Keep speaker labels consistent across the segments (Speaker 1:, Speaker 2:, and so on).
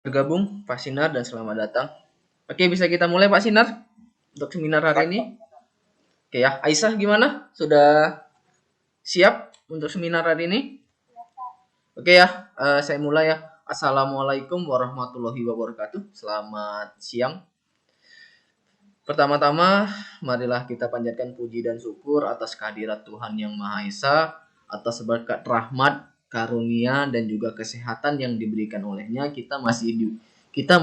Speaker 1: Bergabung Pak Sinar dan selamat datang. Oke, bisa kita mulai Pak Sinar untuk seminar hari ini. Oke ya, Aisyah gimana? Sudah siap untuk seminar hari ini? Oke ya, saya mulai ya. Assalamualaikum warahmatullahi wabarakatuh. Selamat siang. Pertama-tama, marilah kita panjatkan puji dan syukur atas kehadirat Tuhan Yang Maha Esa, atas berkat rahmat, karunia, dan juga kesehatan yang diberikan olehnya, kita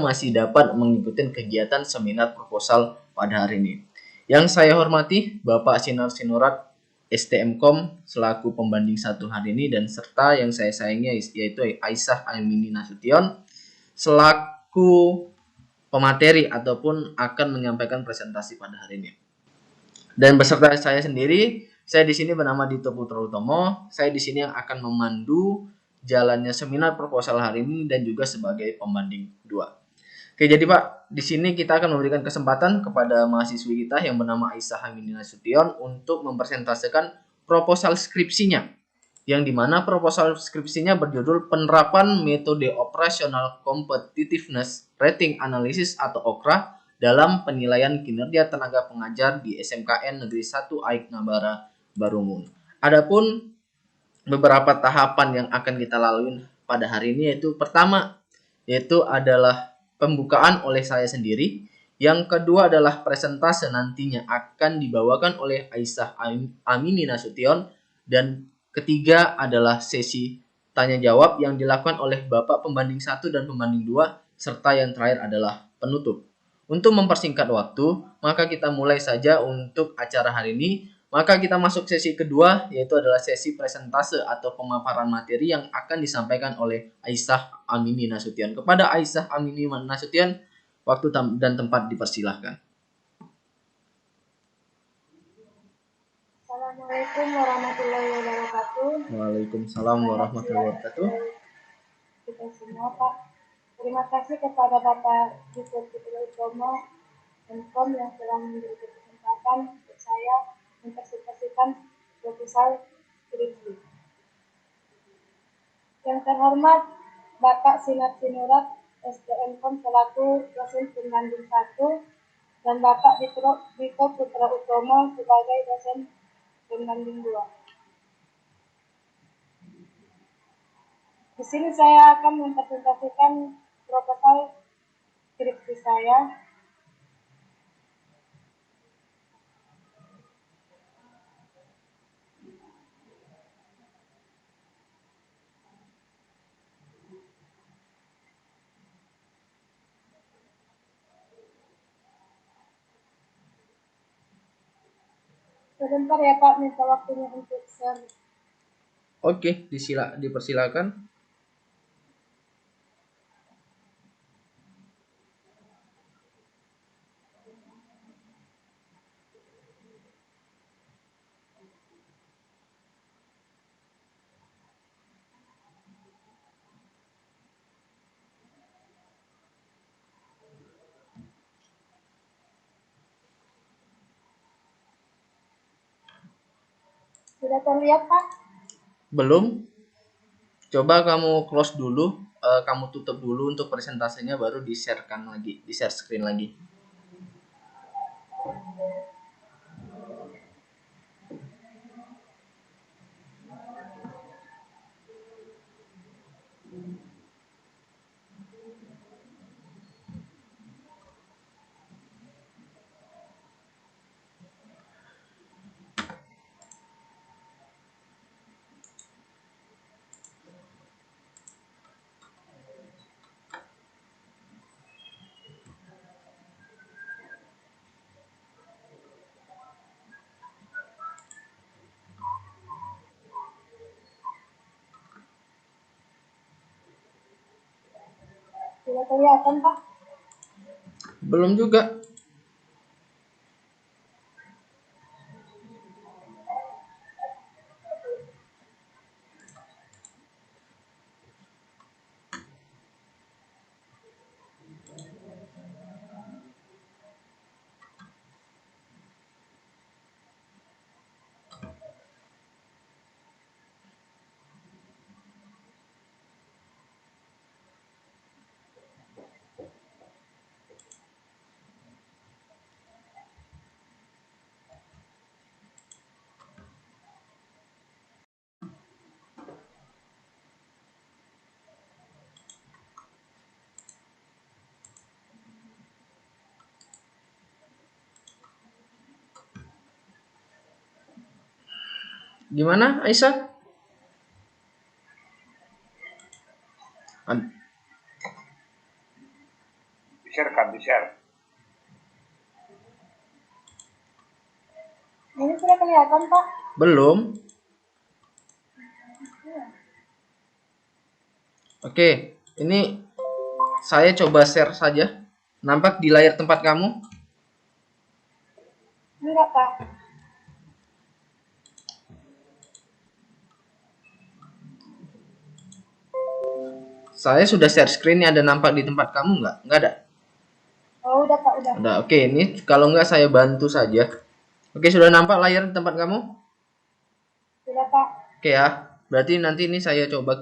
Speaker 1: masih dapat mengikuti kegiatan seminar proposal pada hari ini. Yang saya hormati Bapak Sinar Sinurat STMkom selaku pembanding satu hari ini, dan serta yang saya sayangi yaitu Aisyah Amini Nasution selaku pemateri ataupun akan menyampaikan presentasi pada hari ini. Dan beserta saya sendiri, saya di sini bernama Dito Putra Utomo. Saya di sini yang akan memandu jalannya seminar proposal hari ini dan juga sebagai pembanding 2. Oke, jadi Pak, di sini kita akan memberikan kesempatan kepada mahasiswi kita yang bernama Aisyah Hamini Nasution untuk mempresentasikan proposal skripsinya, yang dimana proposal skripsinya berjudul Penerapan Metode Operasional Competitiveness Rating Analysis atau OKRA dalam penilaian kinerja tenaga pengajar di SMKN Negeri 1 Aik Nabara Barumun. Adapun beberapa tahapan yang akan kita lalui pada hari ini yaitu adalah pembukaan oleh saya sendiri. Yang kedua adalah presentase nantinya akan dibawakan oleh Aisyah Amini Nasution, dan ketiga adalah sesi tanya jawab yang dilakukan oleh Bapak pembanding 1 dan pembanding 2, serta yang terakhir adalah penutup. Untuk mempersingkat waktu, maka kita mulai saja untuk acara hari ini. Maka kita masuk sesi kedua, yaitu adalah sesi presentase atau pemaparan materi yang akan disampaikan oleh Aisyah Amini Nasution. Kepada Aisyah Amini Nasution, waktu dan tempat dipersilahkan.
Speaker 2: Assalamualaikum warahmatullahi wabarakatuh.
Speaker 1: Waalaikumsalam warahmatullahi wabarakatuh.
Speaker 2: Kita semua, Pak. Terima kasih kepada Bapak Dito Putra Utomo Menkom yang telah memberi kesempatan untuk saya mempresentasikan proposal skripsi. Yang terhormat Bapak Sinar Sinurat STMkom selaku dosen pembanding 1 dan Bapak Dito Putra Utomo sebagai dosen pembanding 2. Di sini saya akan mempresentasikan proposal skripsi saya. Sebentar ya Pak, minta waktunya untuk share.
Speaker 1: Oke, dipersilakan.
Speaker 2: Sudah terlihat Pak?
Speaker 1: Belum. Coba kamu close dulu, kamu tutup dulu untuk presentasinya, baru di-sharekan lagi, di-share screen lagi.
Speaker 2: Sudah kelihatan Pak?
Speaker 1: Belum juga. Gimana, Aisyah?
Speaker 3: Di-share kan, di-share.
Speaker 2: Ini sudah kelihatan, Pak?
Speaker 1: Belum. Oke, ini saya coba share saja. Nampak di layar tempat kamu?
Speaker 2: Enggak, Pak.
Speaker 1: Saya sudah share screen, ada nampak di tempat kamu nggak? Nggak ada?
Speaker 2: Oh, udah, Pak, udah.
Speaker 1: Ada. Oke, ini kalau nggak saya bantu saja. Oke, sudah nampak layar tempat kamu?
Speaker 2: Sudah, Pak.
Speaker 1: Oke ya. Berarti nanti ini saya coba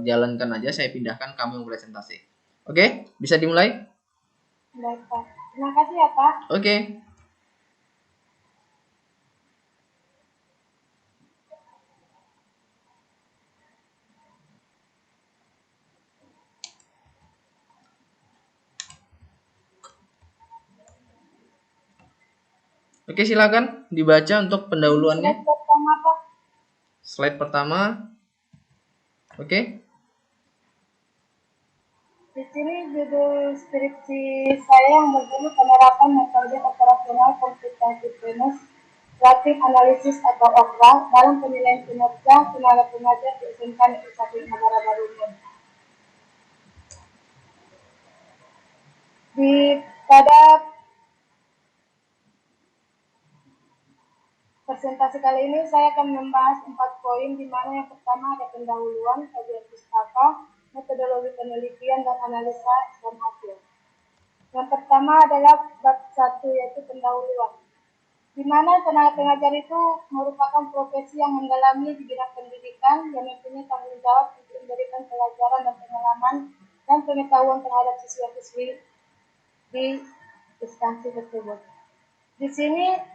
Speaker 1: jalankan aja, saya pindahkan kamu yang presentasi. Oke, bisa dimulai?
Speaker 2: Baik, Pak. Terima kasih ya, Pak.
Speaker 1: Oke. Oke, silakan dibaca untuk pendahuluannya.
Speaker 2: Slide pertama, Pak.
Speaker 1: Slide pertama. Oke.
Speaker 2: Di sini judul skripsi saya yang berjudul penerapan metode operasional komputasi premis Rapid Analysis atau OPRA dalam penilaian kinerja tenaga pengajar di SMK Negeri 1 Negara Baru Union. Pada presentasi kali ini saya akan membahas 4 poin, di mana yang pertama ada pendahuluan, kajian pustaka, metodologi penelitian dan analisa dan hasil. Yang pertama adalah bab 1, yaitu pendahuluan, di mana tenaga pengajar itu merupakan profesi yang mendalami di bidang pendidikan yang mempunyai tanggung jawab untuk memberikan pelajaran dan pengalaman dan pengetahuan terhadap siswa-siswi di instansi tersebut. Di sini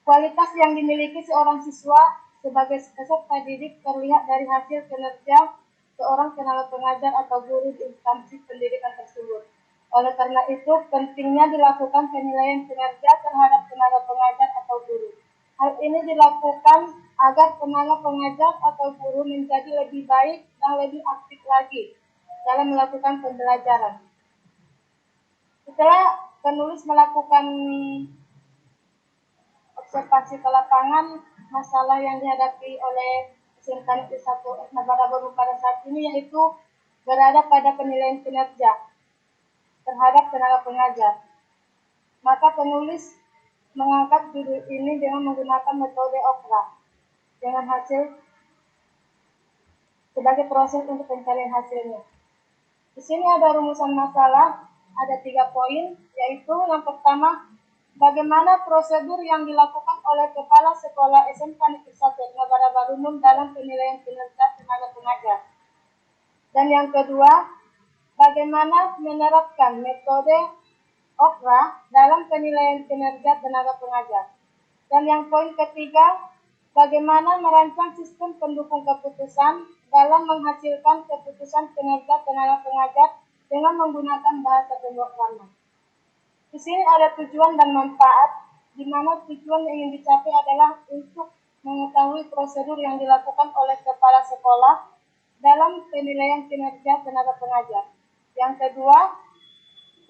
Speaker 2: kualitas yang dimiliki seorang siswa sebagai peserta didik terlihat dari hasil kinerja seorang tenaga pengajar atau guru di instansi pendidikan tersebut. Oleh karena itu, pentingnya dilakukan penilaian kinerja terhadap tenaga pengajar atau guru. Hal ini dilakukan agar tenaga pengajar atau guru menjadi lebih baik dan lebih aktif lagi dalam melakukan pembelajaran. Setelah penulis melakukan observasi ke lapangan, masalah yang dihadapi oleh SMK Negeri 1 Negara Baru pada saat ini yaitu berada pada penilaian kinerja terhadap tenaga pengajar. Maka penulis mengangkat judul ini dengan menggunakan metode OPRA dengan hasil sebagai proses untuk pencarian hasilnya. Di sini ada rumusan masalah, ada 3 poin, yaitu yang pertama, bagaimana prosedur yang dilakukan oleh Kepala Sekolah SMK Negeri 1 Negara Baru Union dalam penilaian kinerja tenaga pengajar. Dan yang kedua, bagaimana menerapkan metode OPRA dalam penilaian kinerja tenaga pengajar. Dan yang poin ketiga, bagaimana merancang sistem pendukung keputusan dalam menghasilkan keputusan kinerja tenaga pengajar dengan menggunakan bahasa pemrograman. Di sini ada tujuan dan manfaat, di mana tujuan yang ingin dicapai adalah untuk mengetahui prosedur yang dilakukan oleh kepala sekolah dalam penilaian kinerja tenaga pengajar. Yang kedua,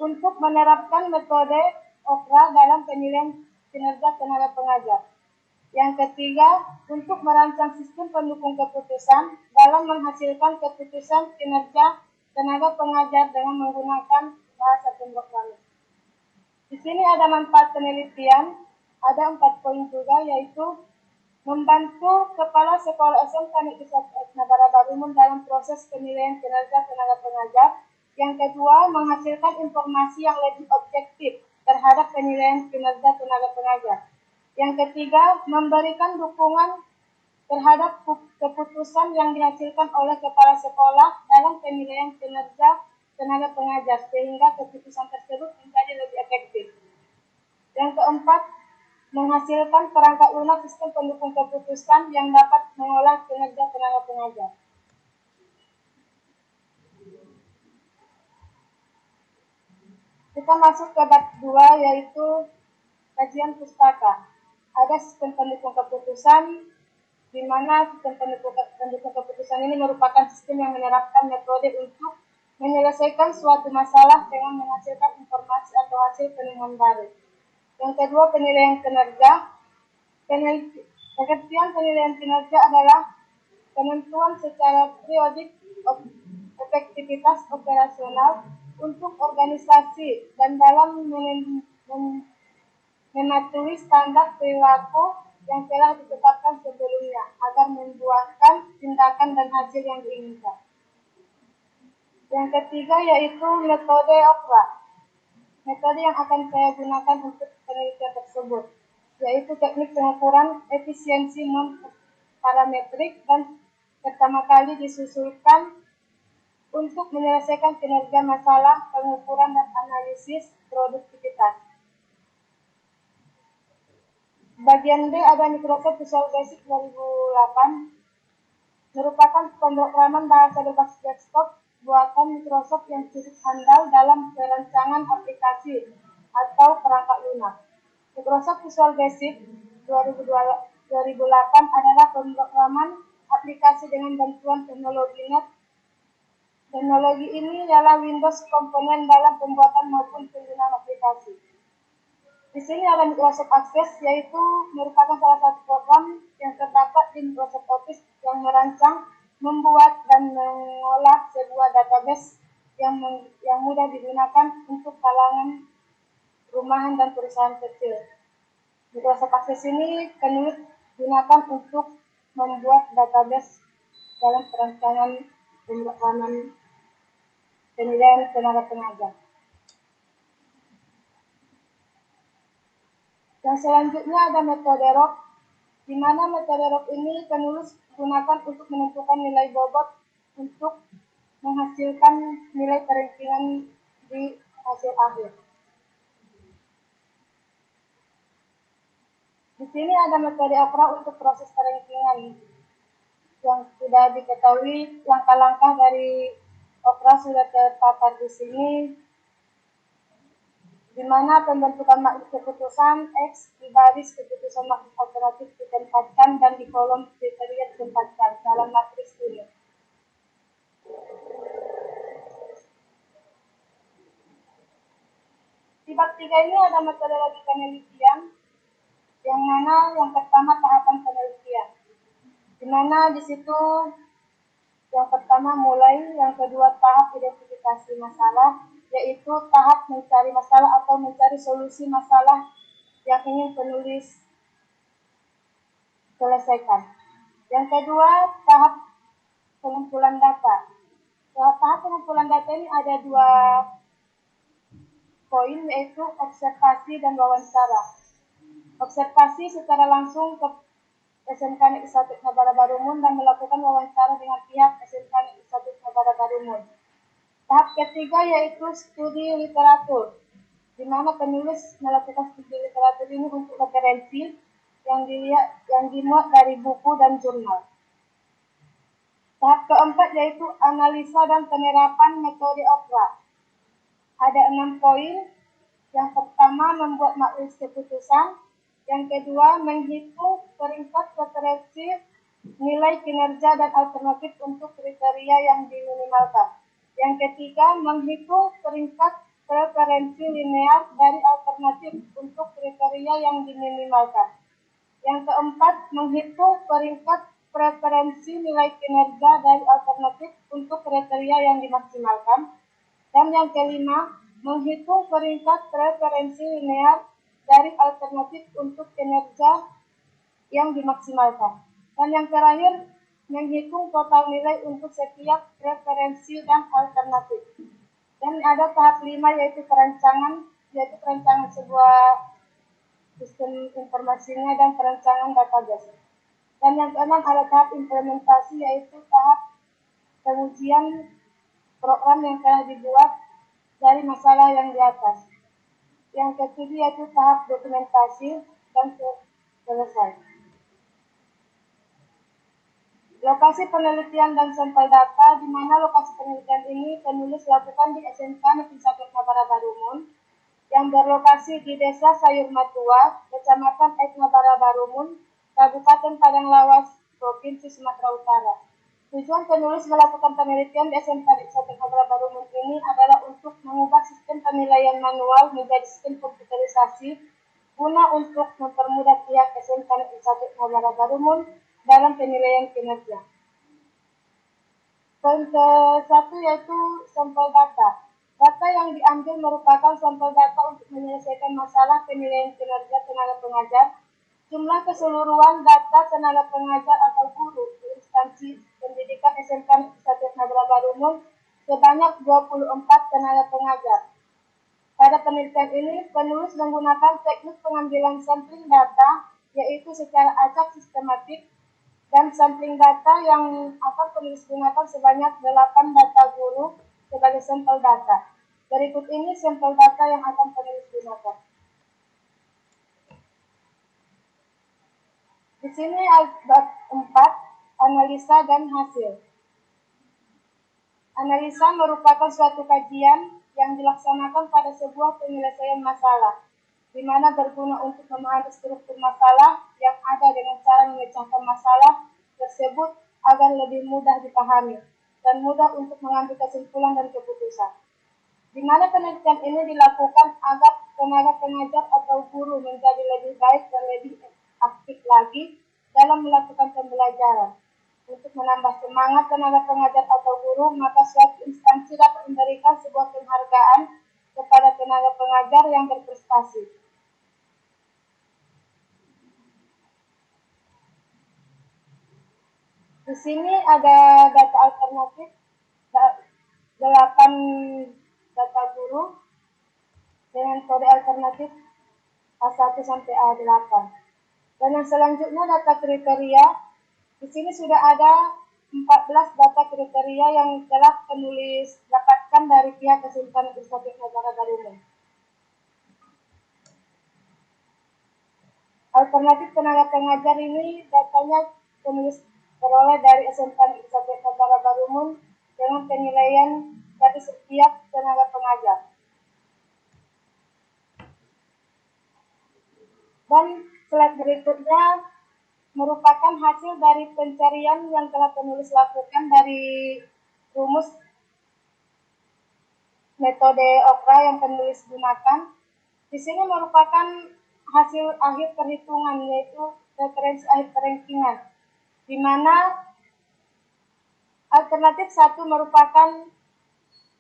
Speaker 2: untuk menerapkan metode OPRA dalam penilaian kinerja tenaga pengajar. Yang ketiga, untuk merancang sistem pendukung keputusan dalam menghasilkan keputusan kinerja tenaga pengajar dengan menggunakan bahasa pemrograman. Di sini ada manfaat penelitian, ada 4 poin juga, yaitu membantu kepala sekolah SMK Negeri 1 Negara Baru Union dalam proses penilaian kinerja tenaga pengajar. Yang kedua, menghasilkan informasi yang lebih objektif terhadap penilaian kinerja tenaga pengajar. Yang ketiga, memberikan dukungan terhadap keputusan yang dihasilkan oleh kepala sekolah dalam penilaian kinerja tenaga pengajar, sehingga keputusan tersebut menjadi lebih efektif. Yang keempat, menghasilkan perangkat lunak sistem pendukung keputusan yang dapat mengolah kinerja tenaga pengajar. Kita masuk ke bab 2, yaitu kajian pustaka. ada sistem pendukung keputusan, di mana sistem pendukung keputusan ini merupakan sistem yang menerapkan metode untuk menyelesaikan suatu masalah dengan menghasilkan informasi atau hasil penemuan baru. Yang kedua, penilaian kinerja. Pengertian penilaian kinerja adalah penentuan secara periodik efektivitas operasional untuk organisasi dan dalam mematuhi standar perilaku yang telah ditetapkan sebelumnya agar membuahkan tindakan dan hasil yang diinginkan. Yang ketiga yaitu metode OKRA. Metode yang akan saya gunakan untuk penelitian tersebut yaitu teknik pengukuran efisiensi non-parametrik dan pertama kali disusulkan untuk menyelesaikan kinerja masalah, pengukuran dan analisis produktivitas. Bagian B ada Microsoft Visual Basic 2008, merupakan pemrograman bahasa berbasis desktop buatan Microsoft yang cukup handal dalam perancangan aplikasi atau perangkat lunak. Microsoft Visual Basic 2008 adalah pemrograman aplikasi dengan bantuan teknologi .NET. Teknologi ini ialah Windows komponen dalam pembuatan maupun penggunaan aplikasi. Di sini ada Microsoft Access, yaitu merupakan salah satu program yang terdapat di Microsoft Office yang merancang, membuat, dan mengolah sebuah database yang mudah digunakan untuk kalangan rumahan dan perusahaan kecil. Microsoft Access ini penulis gunakan untuk membuat database dalam perancangan pemrograman penilaian tenaga. Yang selanjutnya ada metode ROC, di mana metode ROC ini penulis gunakan untuk menentukan nilai bobot untuk menghasilkan nilai perankingan di hasil akhir. Di sini ada metode OKRA untuk proses perankingan yang sudah diketahui langkah-langkah dari OKRA sudah terpaparkan di sini, di mana pembentukan maklum keputusan X di baris keputusan maklum alternatif ditempatkan dan di kolom kriteria ditempatkan dalam matriks ini. Di bab 3 ini ada metodologi penelitian, yang mana yang pertama tahapan penelitian, di mana di situ yang pertama mulai, yang kedua tahap identifikasi masalah, yaitu tahap mencari masalah atau mencari solusi masalah yang ingin penulis selesaikan. Yang kedua, tahap pengumpulan data. Tahap pengumpulan data ini ada 2 poin, yaitu observasi dan wawancara. Observasi secara langsung ke SMK Negeri 1 Nabara Barumun dan melakukan wawancara dengan pihak SMK Negeri 1 Nabara Barumun. Tahap ketiga yaitu studi literatur, di mana penulis melakukan studi literatur ini untuk referensi yang dimuat dari buku dan jurnal. Tahap keempat yaitu analisa dan penerapan metode OKRA. Ada 6 poin. Yang pertama, membuat matriks keputusan. Yang kedua, menghitung peringkat referensi nilai kinerja dan alternatif untuk kriteria yang diminimalkan. Yang ketiga, menghitung peringkat preferensi linear dari alternatif untuk kriteria yang diminimalkan. Yang keempat, menghitung peringkat preferensi nilai kinerja dari alternatif untuk kriteria yang dimaksimalkan. Dan yang kelima, menghitung peringkat preferensi linear dari alternatif untuk kinerja yang dimaksimalkan. Dan yang terakhir, menghitung total nilai untuk setiap preferensi dan alternatif. Dan ada tahap 5 yaitu perancangan sebuah sistem informasinya dan perancangan database. Dan yang keenam ada tahap implementasi yaitu tahap pengujian program yang telah dibuat dari masalah yang di atas. Yang ketujuh yaitu tahap dokumentasi dan selesai. Lokasi penelitian dan sampel data, di mana lokasi penelitian ini penulis lakukan di SMK Negeri 1 Nabara Barumun, yang berlokasi di Desa Sayur Matua, Kecamatan Etnabara Barumun, Kabupaten Padang Lawas, Provinsi Sumatera Utara. Tujuan penulis melakukan penelitian di SMK Desa Etnabara Barumun ini adalah untuk mengubah sistem penilaian manual menjadi sistem komputerisasi guna untuk mempermudah pihak SMK Desa Etnabara Barumun dalam penilaian kinerja. Poin ke-1 yaitu sampel data. Data yang diambil merupakan sampel data untuk menyelesaikan masalah penilaian kinerja tenaga pengajar. Jumlah keseluruhan data tenaga pengajar atau guru di instansi pendidikan SMK Nagara Barumun sebanyak 24 tenaga pengajar. Pada penelitian ini, penulis menggunakan teknik pengambilan sampling data, yaitu secara acak sistematik, dan sampling data yang akan penulis gunakan sebanyak 8 data guru sebagai sampel data. Berikut ini sampel data yang akan penulis gunakan. Di sini bab 4, analisa dan hasil. Analisa merupakan suatu kajian yang dilaksanakan pada sebuah penyelesaian masalah, di mana berguna untuk memahami struktur masalah yang ada dengan cara memecahkan masalah tersebut agar lebih mudah dipahami dan mudah untuk mengambil kesimpulan dan keputusan. Di mana penelitian ini dilakukan agar tenaga pengajar atau guru menjadi lebih baik dan lebih aktif lagi dalam melakukan pembelajaran. Untuk menambah semangat tenaga pengajar atau guru, maka suatu instansi dapat memberikan sebuah penghargaan kepada tenaga pengajar yang berprestasi. Di sini ada data alternatif, 8 data guru dengan kode alternatif A1 sampai A8. Dan yang selanjutnya data kriteria. Di sini sudah ada 14 data kriteria yang telah penulis dapatkan dari pihak Kesultanan Administratif Negara Barumun. Alternatif tenaga pengajar ini datanya penulis peroleh dari SMK Administratif Negara Barumun dengan penilaian dari setiap tenaga pengajar. Dan slide berikutnya merupakan hasil dari pencarian yang telah penulis lakukan dari rumus metode OKRA yang penulis gunakan. Di sini merupakan hasil akhir perhitungan, yaitu referensi akhir perankingan, di mana alternatif 1 merupakan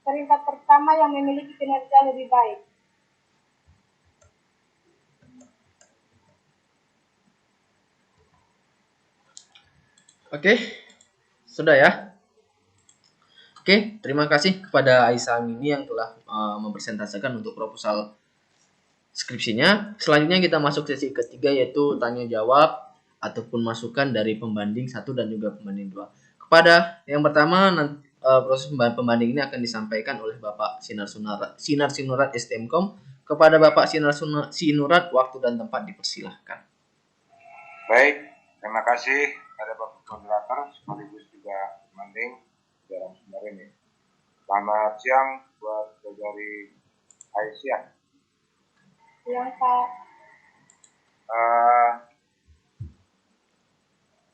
Speaker 2: peringkat pertama yang memiliki kinerja lebih baik.
Speaker 1: Oke, sudah ya. Oke, terima kasih kepada Aisyah Amini yang telah mempresentasikan untuk proposal skripsinya. Selanjutnya kita masuk sesi ketiga, yaitu tanya jawab ataupun masukan dari pembanding 1 dan juga pembanding 2. Kepada yang pertama, proses pembanding ini akan disampaikan oleh Bapak Sinar Sinurat STMkom. Kepada Bapak Sinar Sinurat, waktu dan tempat dipersilahkan.
Speaker 3: Baik, terima kasih pada Bapak Moderator sekaligus juga pembanding dalam seminar ini. Selamat siang buat saudari Aisyah.
Speaker 2: Siang, Pak.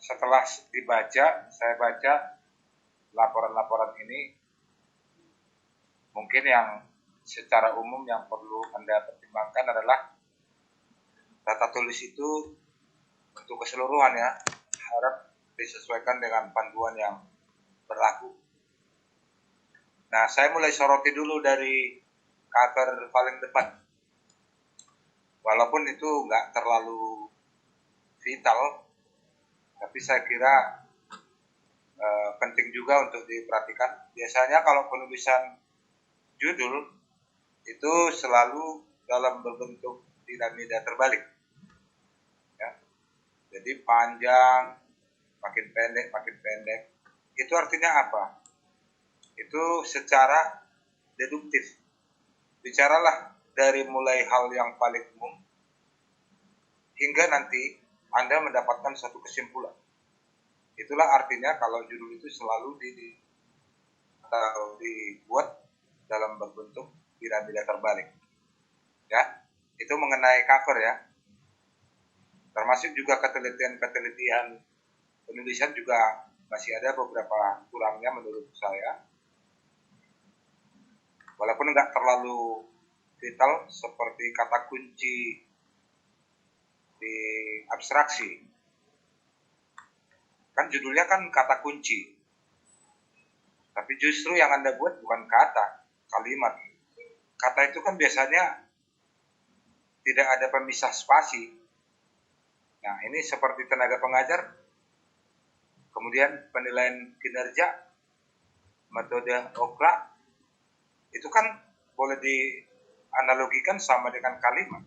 Speaker 3: Setelah saya baca laporan-laporan ini, mungkin yang secara umum yang perlu Anda pertimbangkan adalah data tulis itu untuk keseluruhan ya, harap disesuaikan dengan panduan yang berlaku. Nah, saya mulai soroti dulu dari cover paling depan. Walaupun itu nggak terlalu vital, tapi saya kira penting juga untuk diperhatikan. Biasanya kalau penulisan judul itu selalu dalam berbentuk piramida terbalik. Ya. Jadi panjang, makin pendek. Itu artinya apa? Itu secara deduktif. Bicaralah dari mulai hal yang paling umum hingga nanti Anda mendapatkan satu kesimpulan. Itulah artinya kalau judul itu selalu dibuat dalam berbentuk piramida terbalik. Ya, itu mengenai cover ya. Termasuk juga ketelitian penulisan juga masih ada beberapa kurangnya menurut saya. Walaupun nggak terlalu detail seperti kata kunci di abstraksi. Kan judulnya kan kata kunci. Tapi justru yang Anda buat bukan kata, kalimat. Kata itu kan biasanya tidak ada pemisah spasi. Nah, ini seperti tenaga pengajar, kemudian penilaian kinerja, metode OKRA, itu kan boleh dianalogikan sama dengan kalimat.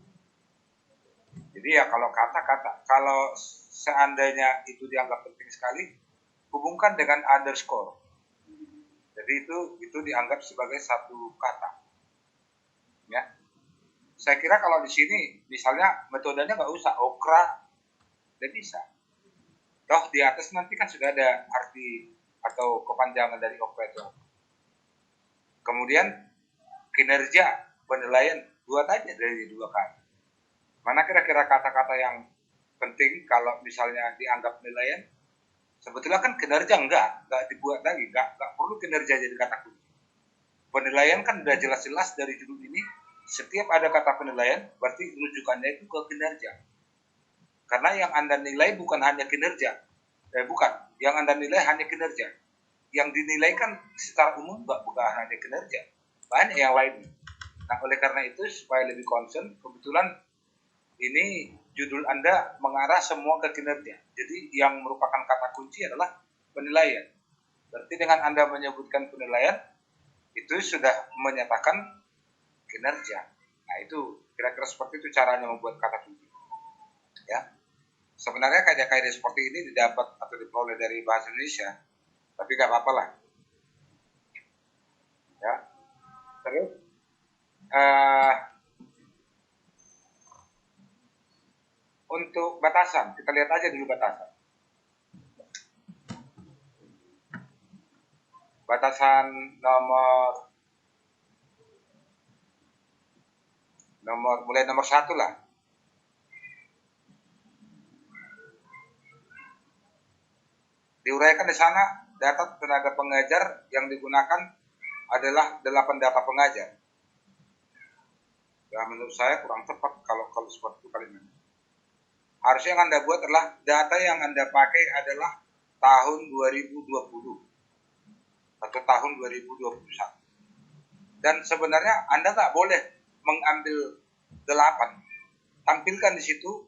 Speaker 3: Jadi ya kalau kata-kata, kalau seandainya itu dianggap penting sekali, hubungkan dengan underscore. Jadi itu dianggap sebagai satu kata. Ya. Saya kira kalau di sini misalnya metodenya nggak usah OKRA, tidak bisa. Toh di atas nanti kan sudah ada arti atau kepanjangan dari OKRA itu. Kemudian kinerja, penilaian, buat aja dari dua kata. Mana kira-kira kata-kata yang penting kalau misalnya dianggap penilaian? Sebetulnya kan kinerja enggak dibuat lagi, enggak perlu kinerja jadi kata kunci. Penilaian kan udah jelas-jelas dari judul ini, setiap ada kata penilaian, berarti rujukannya itu ke kinerja. Karena yang Anda nilai bukan hanya kinerja, bukan, yang Anda nilai hanya kinerja. Yang dinilai kan secara umum bukan hanya kinerja, banyak yang lain. Nah, oleh karena itu supaya lebih concern, kebetulan ini judul Anda mengarah semua ke kinerja. Jadi yang merupakan kata kunci adalah penilaian. Berarti dengan Anda menyebutkan penilaian, itu sudah menyatakan kinerja. Nah, itu kira-kira seperti itu caranya membuat kata kunci. Ya. Sebenarnya kaidah-kaidah seperti ini didapat atau diperoleh dari bahasa Indonesia, tapi gak apa-apa lah. Ya. Terus untuk batasan, kita lihat aja dulu batasan. Batasan mulai nomor 1 lah. Diuraikan di sana, data tenaga pengajar yang digunakan adalah 8 data pengajar. Ya, menurut saya kurang tepat kalau seperti itu kalimat. Harusnya yang Anda buat adalah data yang Anda pakai adalah tahun 2020 atau tahun 2021. Dan sebenarnya Anda nggak boleh mengambil 8. Tampilkan di situ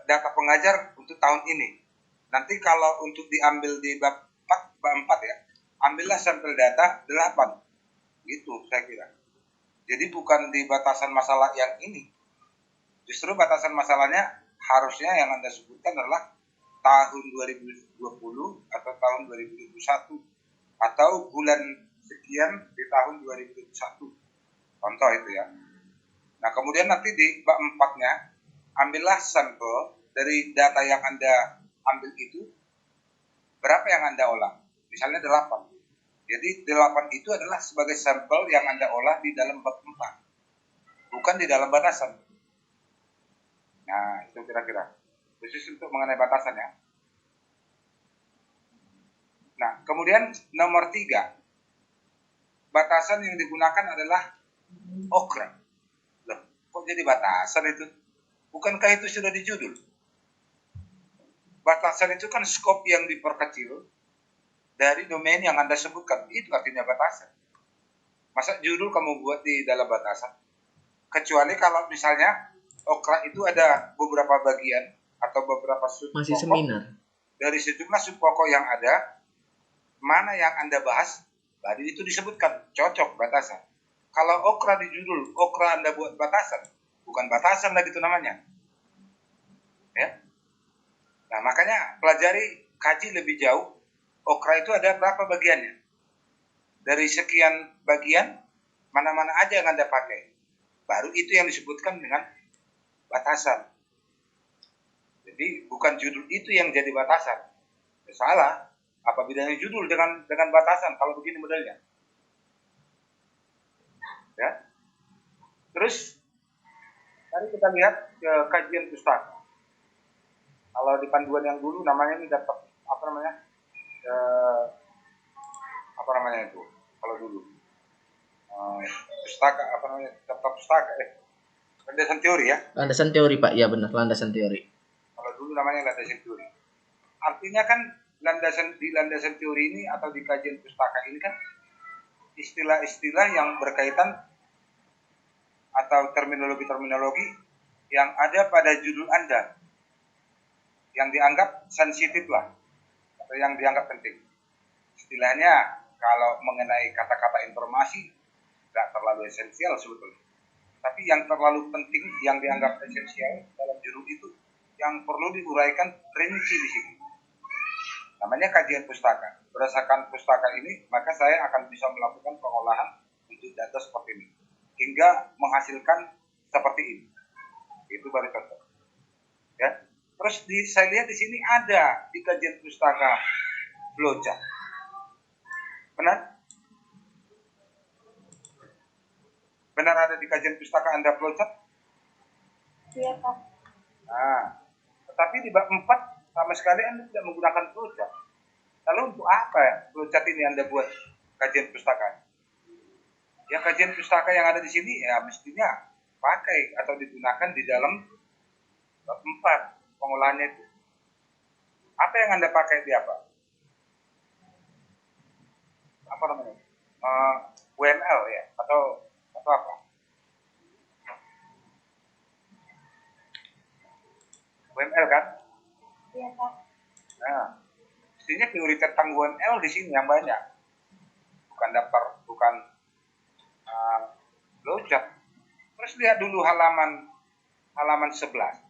Speaker 3: data pengajar untuk tahun ini. Nanti kalau untuk diambil di bab 4 ya, ambillah sampel data 8. Gitu saya kira. Jadi bukan di batasan masalah yang ini. Justru batasan masalahnya harusnya yang Anda sebutkan adalah tahun 2020 atau tahun 2021 atau bulan sekian di tahun 2021. Contoh itu ya. Nah, kemudian nanti di bab 4-nya ambillah sampel dari data yang Anda ambil itu, berapa yang Anda olah? Misalnya 8. Jadi 8 itu adalah sebagai sampel yang Anda olah di dalam bab 4. Bukan di dalam batasan. Nah, itu kira-kira. Khusus untuk mengenai batasan ya. Nah, kemudian nomor 3. Batasan yang digunakan adalah OKRA. Loh, kok jadi batasan itu? Bukankah itu sudah di judul? Batasan itu kan skop yang diperkecil dari domain yang Anda sebutkan. Itu artinya batasan. Masa judul kamu buat di dalam batasan? Kecuali kalau misalnya OKRA itu ada beberapa bagian atau beberapa sub
Speaker 1: Masih
Speaker 3: pokok.
Speaker 1: seminar.
Speaker 3: Dari sejumlah sub pokok yang ada, mana yang Anda bahas, baru itu disebutkan cocok batasan. Kalau OKRA di judul, OKRA Anda buat batasan, bukan batasan lagi itu namanya. Ya. Nah, makanya pelajari, kaji lebih jauh, OKRA itu ada berapa bagiannya. Dari sekian bagian, mana-mana aja yang Anda pakai. Baru itu yang disebutkan dengan batasan. Jadi bukan judul itu yang jadi batasan. Ya, salah. Apa bedanya judul dengan batasan kalau begini modelnya? Ya. Terus Mari kita lihat ke kajian pustaka. Kalau di panduan yang dulu namanya ini dapat apa namanya? Apa namanya itu? Kalau dulu pustaka apa namanya? Daftar pustaka landasan teori ya.
Speaker 1: Landasan teori Pak, ya benar, landasan teori.
Speaker 3: Kalau dulu namanya landasan teori. Artinya kan landasan teori ini atau di kajian pustaka ini kan istilah-istilah yang berkaitan atau terminologi-terminologi yang ada pada judul Anda yang dianggap sensitif lah atau yang dianggap penting. Istilahnya kalau mengenai kata-kata informasi tidak terlalu esensial sebetulnya. Tapi yang terlalu penting yang dianggap esensial dalam judul itu yang perlu diuraikan rinci di sini. Namanya kajian pustaka. Berdasarkan pustaka ini, maka saya akan bisa melakukan pengolahan untuk data seperti ini hingga menghasilkan seperti ini. Itu baru contoh. Ya. Terus saya lihat di sini ada di kajian pustaka flowchart. Benar? Benar ada di kajian pustaka Anda flowchart?
Speaker 2: Iya, Pak.
Speaker 3: Nah, tetapi di bab 4 sama sekali Anda tidak menggunakan flowchart. Lalu untuk apa ya flowchart ini Anda buat kajian pustaka? Ya kajian pustaka yang ada di sini ya mestinya pakai atau digunakan di dalam bab 4 pengolahannya itu. Apa yang Anda pakai di apa? Apa namanya? WML ya atau apa? WML kan?
Speaker 2: Iya, Pak.
Speaker 3: Nah, mestinya teori tentang WML di sini yang banyak. Bukan daftar, bukan flowchart. Terus lihat dulu halaman 11.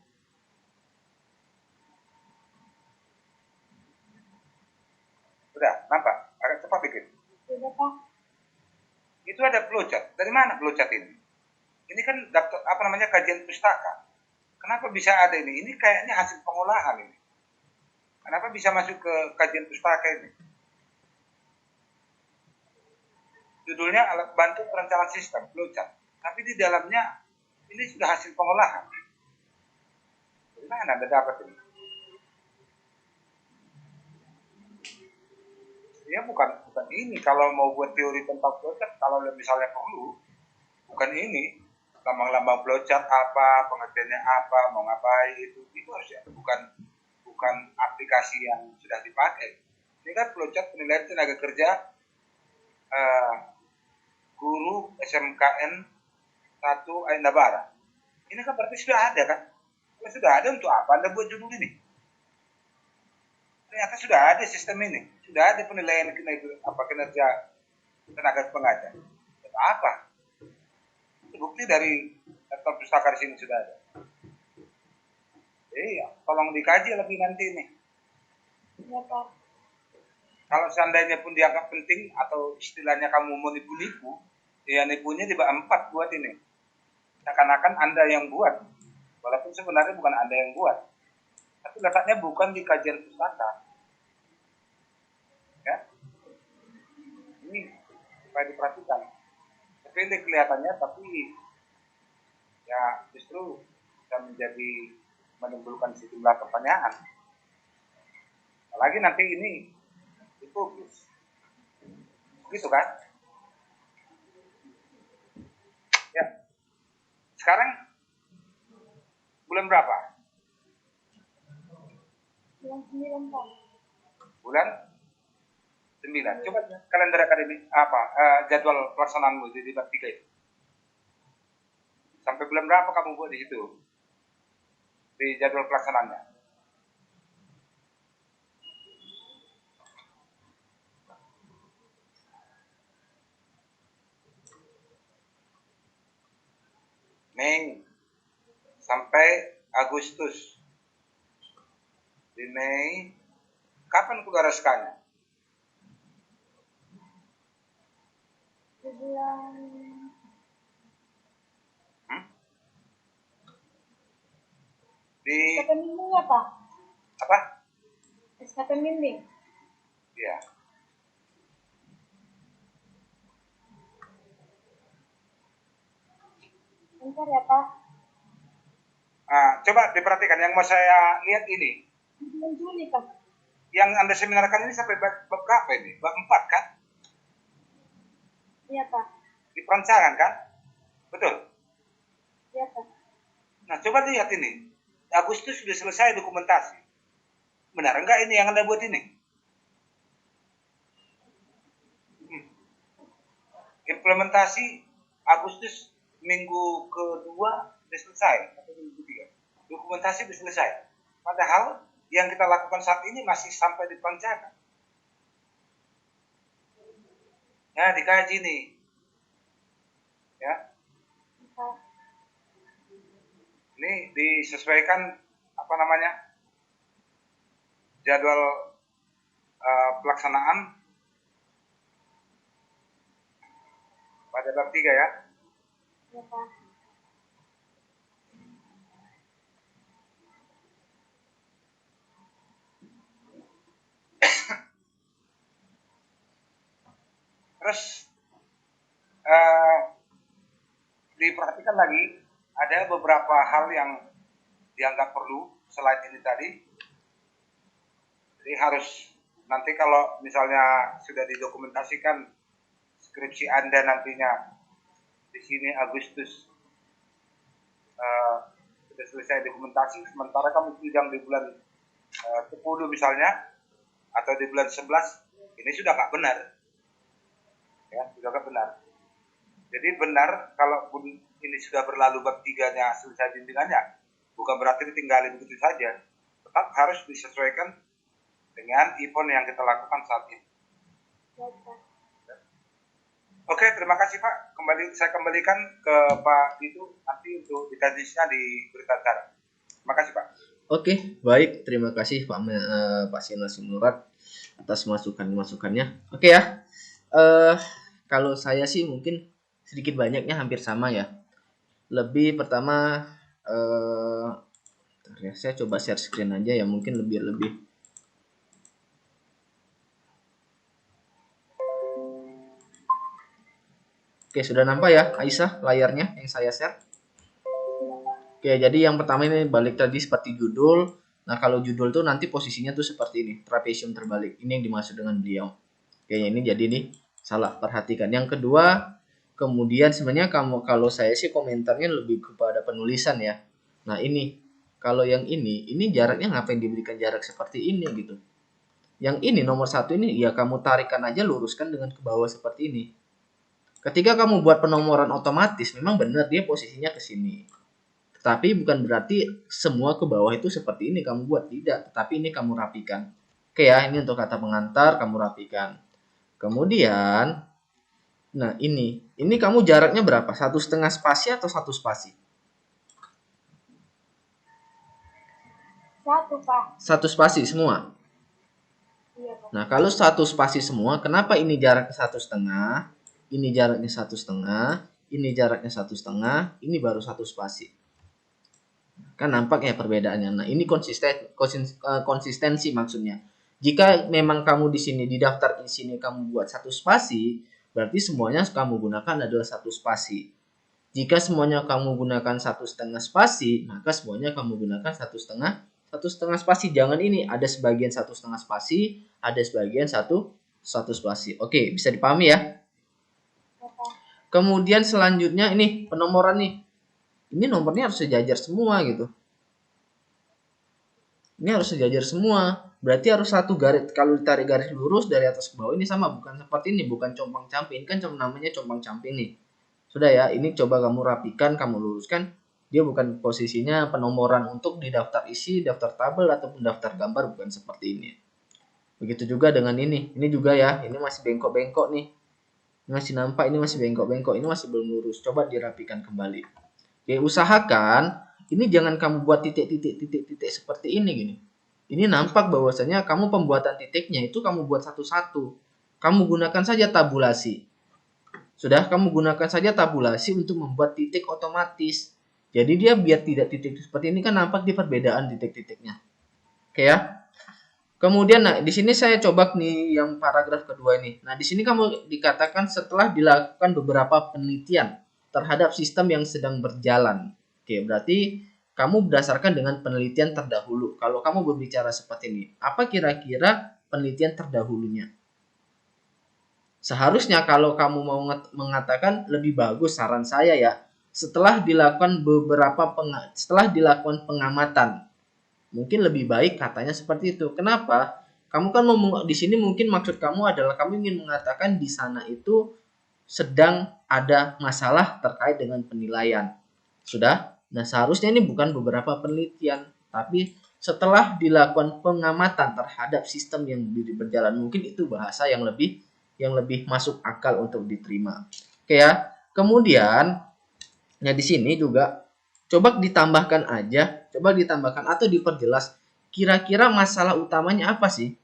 Speaker 3: Udah, nampak? Agak cepat dikit.
Speaker 2: Sudah, Pak.
Speaker 3: Itu ada flowchart. Dari mana flowchart ini? Ini kan daftar apa namanya kajian pustaka. Kenapa bisa ada ini? Ini kayaknya hasil pengolahan ini. Kenapa bisa masuk ke kajian pustaka ini? Judulnya alat bantu perencanaan sistem flowchart. Tapi di dalamnya ini sudah hasil pengolahan. Dari mana Anda dapat ini? Ya bukan ini. Kalau mau buat teori tentang flowchart, kalau misalnya perlu, bukan ini. Lambang-lambang flowchart apa, pengertiannya apa, mau ngapain itu harus ya. Bukan aplikasi yang sudah dipakai. Ini kan flowchart penilaian tenaga kerja guru SMKN 1 Ainda Barat. Ini kan berarti sudah ada kan? Kalau sudah ada untuk apa Anda buat judul ini? Ternyata sudah ada sistem ini. Sudah ada penilaian kinerja tenaga pengajar. Apa? Bukti dari daftar pustaka di sini sudah ada. Iya, tolong dikaji lebih nanti nih.
Speaker 2: Iya, Pak.
Speaker 3: Kalau seandainya pun dianggap penting atau istilahnya kamu mau nipu-nipu, ya nipunya di bab 4 buat ini. Seakan-akan Anda yang buat. Walaupun sebenarnya bukan Anda yang buat. Tapi letaknya bukan di kajian pustaka. Ya. Ini supaya diperhatikan. Sepele kelihatannya, tapi ya justru bisa menjadi menimbulkan sejumlah pertanyaan. Apalagi nanti ini dipublis. Gitu kan? Ya. Sekarang bulan berapa?
Speaker 2: Bulan 9, Pak.
Speaker 3: Bulan 9. Coba kalender akademik jadwal pelaksanaanmu di bab 3 itu. Sampai bulan berapa kamu buat di situ? Di jadwal pelaksanaannya. Mei sampai Agustus. Di Mei, kapan keluar SK-nya?
Speaker 2: Di bulan
Speaker 3: Di
Speaker 2: SKP bimbing ya, Pak?
Speaker 3: apa?
Speaker 2: SKP bimbing.
Speaker 3: Iya.
Speaker 2: Bentar ya, Pak.
Speaker 3: Coba diperhatikan yang mau saya lihat ini.
Speaker 2: Bulan Juli, Pak.
Speaker 3: Yang Anda seminarkan ini sampai bab berapa ini? Bab 4 kan?
Speaker 2: Iya, Pak.
Speaker 3: Di perancangan kan? Betul.
Speaker 2: Iya, Pak.
Speaker 3: Nah, coba lihat ini. Agustus sudah selesai dokumentasi. Benar enggak ini yang Anda buat ini? Implementasi Agustus minggu kedua sudah selesai atau minggu ketiga. Dokumentasi sudah selesai. Padahal yang kita lakukan saat ini masih sampai di perancangan. Ya, dikaji nih. Ya.
Speaker 2: Pak.
Speaker 3: Ini disesuaikan apa namanya? Jadwal pelaksanaan pada bab 3 ya.
Speaker 2: Iya, Pak.
Speaker 3: Terus diperhatikan lagi ada beberapa hal yang dianggap perlu selain ini tadi. Jadi harus nanti kalau misalnya sudah didokumentasikan skripsi Anda nantinya di sini Agustus sudah selesai dokumentasi, sementara kamu sidang di bulan 10 misalnya atau di bulan 11, ini sudah nggak benar. Ya, sudah nggak benar. Jadi benar kalau ini sudah berlalu bab 3-nya selesai bimbingannya, bukan berarti ditinggalin begitu saja. Tetap harus disesuaikan dengan IPON yang kita lakukan saat ini.
Speaker 2: Iya, Pak.
Speaker 3: Oke, terima kasih Pak. Saya kembalikan ke Pak Ditu nanti untuk detailnya di berita acara. Terima kasih Pak.
Speaker 1: Oke, baik. Terima kasih Pak Sinas Sinurat atas masukannya. Oke ya. Kalau saya sih mungkin sedikit banyaknya hampir sama ya. Lebih pertama ya, saya coba share screen aja ya, mungkin lebih. Oke, sudah nampak ya Aisyah layarnya yang saya share? Oke, jadi yang pertama ini balik tadi seperti judul. Nah, kalau judul tuh nanti posisinya tuh seperti ini, trapesium terbalik. Ini yang dimaksud dengan beliau. Oke, ini jadi nih salah, perhatikan. Yang kedua, kemudian sebenarnya kalau saya sih komentarnya lebih kepada penulisan ya. Nah, ini kalau yang ini jaraknya ngapain diberikan jarak seperti ini gitu. Yang ini nomor 1 ini ya kamu tarikan aja, luruskan dengan ke bawah seperti ini. Ketika kamu buat penomoran otomatis, memang benar dia posisinya ke sini. Tetapi bukan berarti semua ke bawah itu seperti ini kamu buat, tidak. Tetapi ini kamu rapikan. Oke ya, ini untuk kata pengantar kamu rapikan. Kemudian, nah ini kamu jaraknya berapa? 1,5 spasi atau 1 spasi?
Speaker 2: 1, Pak.
Speaker 1: 1 spasi semua.
Speaker 2: Iya, Pak.
Speaker 1: Nah, kalau 1 spasi semua, kenapa ini jaraknya 1,5? Ini jaraknya 1,5, ini jaraknya 1,5, ini baru 1 spasi. Kan nampak ya perbedaannya. Nah, ini konsistensi maksudnya. Jika memang kamu di sini di daftar di sini kamu buat 1 spasi, berarti semuanya kamu gunakan adalah 1 spasi. Jika semuanya kamu gunakan 1,5 spasi, maka semuanya kamu gunakan 1,5 spasi. Jangan ini ada sebagian 1,5 spasi, ada sebagian satu spasi. Oke, bisa dipahami ya? Kemudian selanjutnya ini penomoran nih. Ini nomornya harus sejajar semua gitu. Ini harus sejajar semua. Berarti harus satu garis. Kalau ditarik garis lurus dari atas ke bawah ini sama, bukan seperti ini, bukan compang-camping. Kan namanya compang-camping nih. Sudah ya, ini coba kamu rapikan, kamu luruskan. Dia bukan posisinya penomoran untuk di daftar isi, daftar tabel ataupun daftar gambar, bukan seperti ini. Begitu juga dengan ini. Ini juga ya, ini masih bengkok-bengkok nih. Ini masih nampak, ini masih bengkok-bengkok, ini masih belum lurus. Coba dirapikan kembali. Oke, usahakan ini jangan kamu buat titik-titik seperti ini gini. Ini nampak bahwasanya kamu pembuatan titiknya itu kamu buat satu-satu. Kamu gunakan saja tabulasi. Sudah, kamu gunakan saja tabulasi untuk membuat titik otomatis. Jadi dia biar tidak titik seperti ini, kan nampak di perbedaan titik-titiknya. Oke ya. Kemudian nah di sini saya coba nih yang paragraf kedua ini. Nah, di sini kamu dikatakan setelah dilakukan beberapa penelitian terhadap sistem yang sedang berjalan. Oke, berarti kamu berdasarkan dengan penelitian terdahulu. Kalau kamu berbicara seperti ini, apa kira-kira penelitian terdahulunya? Seharusnya kalau kamu mau mengatakan lebih bagus, saran saya ya, setelah dilakukan pengamatan, mungkin lebih baik katanya seperti itu. Kenapa? Kamu kan di sini mungkin maksud kamu adalah kamu ingin mengatakan di sana itu sedang ada masalah terkait dengan penilaian. Sudah? Nah, seharusnya ini bukan beberapa penelitian, tapi setelah dilakukan pengamatan terhadap sistem yang berjalan, mungkin itu bahasa yang lebih masuk akal untuk diterima. Oke ya. Kemudian ya di sini juga coba ditambahkan atau diperjelas kira-kira masalah utamanya apa sih?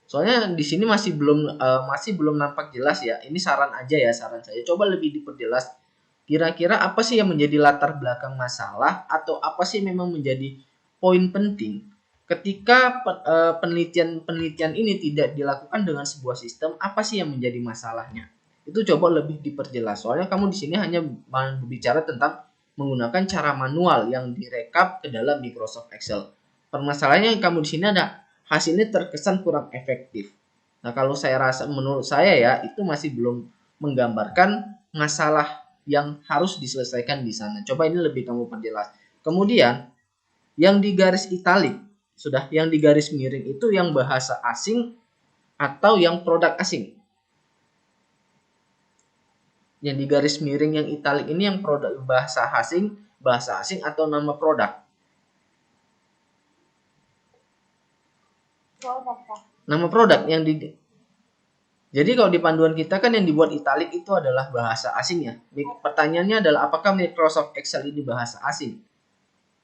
Speaker 1: Soalnya di sini masih belum nampak jelas ya. Ini saran aja ya, saran saya. Coba lebih diperjelas. Kira-kira apa sih yang menjadi latar belakang masalah atau apa sih memang menjadi poin penting ketika penelitian ini tidak dilakukan dengan sebuah sistem, apa sih yang menjadi masalahnya? Itu coba lebih diperjelas. Soalnya kamu di sini hanya berbicara tentang menggunakan cara manual yang direkap ke dalam Microsoft Excel. Permasalahannya yang kamu di sini ada hasilnya terkesan kurang efektif. Nah, kalau menurut saya ya, itu masih belum menggambarkan masalah yang harus diselesaikan di sana. Coba ini lebih kamu perjelas. Kemudian, yang di garis italik, yang di garis miring itu yang bahasa asing atau yang produk asing? Yang di garis miring yang italik ini yang produk bahasa asing atau nama produk? Nama produk yang di. Jadi kalau di panduan kita kan yang dibuat italik itu adalah bahasa asing ya. Pertanyaannya adalah apakah Microsoft Excel ini bahasa asing?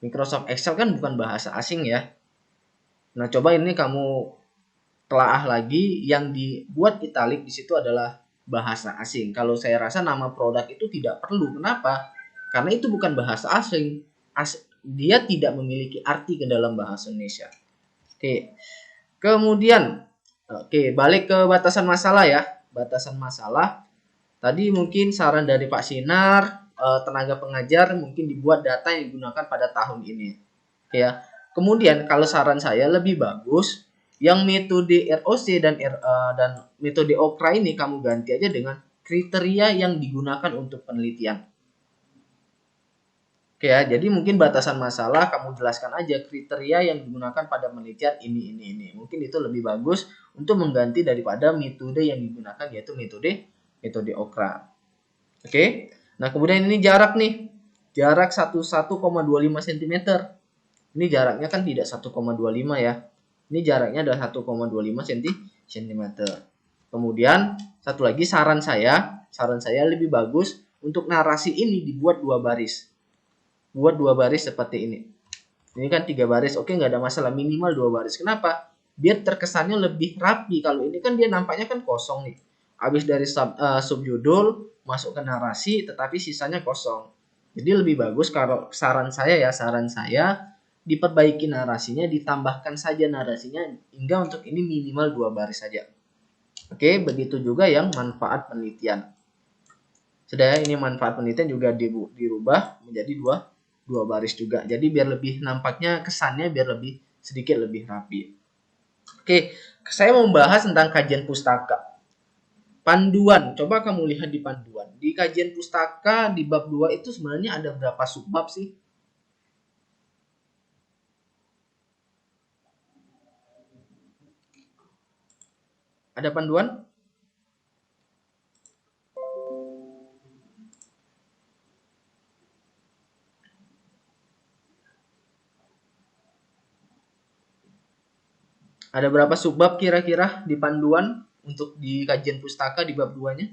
Speaker 1: Microsoft Excel kan bukan bahasa asing ya. Nah, coba ini kamu telaah lagi, yang dibuat italik di situ adalah bahasa asing. Kalau saya rasa nama produk itu tidak perlu. Kenapa? Karena itu bukan bahasa asing. Dia tidak memiliki arti ke dalam bahasa Indonesia. Oke. Kemudian, balik ke batasan masalah ya. Batasan masalah. Tadi mungkin saran dari Pak Sinar, tenaga pengajar mungkin dibuat data yang digunakan pada tahun ini. Oke ya. Kemudian kalau saran saya lebih bagus yang metode ROC dan metode OKRA ini kamu ganti aja dengan kriteria yang digunakan untuk penelitian. Oke ya, jadi mungkin batasan masalah kamu jelaskan aja kriteria yang digunakan pada penelitian ini. Mungkin itu lebih bagus untuk mengganti daripada metode yang digunakan, yaitu metode OKRA. Oke. Nah, kemudian ini jarak nih. Jarak 11,25 cm. Ini jaraknya kan tidak 1,25 ya. Ini jaraknya adalah 1,25 cm. Kemudian satu lagi saran saya lebih bagus untuk narasi ini dibuat 2 baris. Buat 2 baris seperti ini. Ini kan 3 baris, oke, nggak ada masalah, minimal 2 baris. Kenapa? Biar terkesannya lebih rapi. Kalau ini kan dia nampaknya kan kosong nih. Habis dari subjudul masuk ke narasi, tetapi sisanya kosong. Jadi lebih bagus kalau saran saya diperbaiki narasinya, ditambahkan saja narasinya hingga untuk ini minimal 2 baris saja. Oke, begitu juga yang manfaat penelitian. Sudah ya, ini manfaat penelitian juga dirubah menjadi 2 baris juga. Jadi biar lebih nampaknya kesannya biar sedikit lebih rapi. Oke, saya mau membahas tentang kajian pustaka. Panduan, coba kamu lihat di panduan. Di kajian pustaka di bab 2 itu sebenarnya ada berapa subbab sih? Ada panduan? Ada berapa subbab kira-kira di panduan untuk di kajian pustaka di bab 2-nya?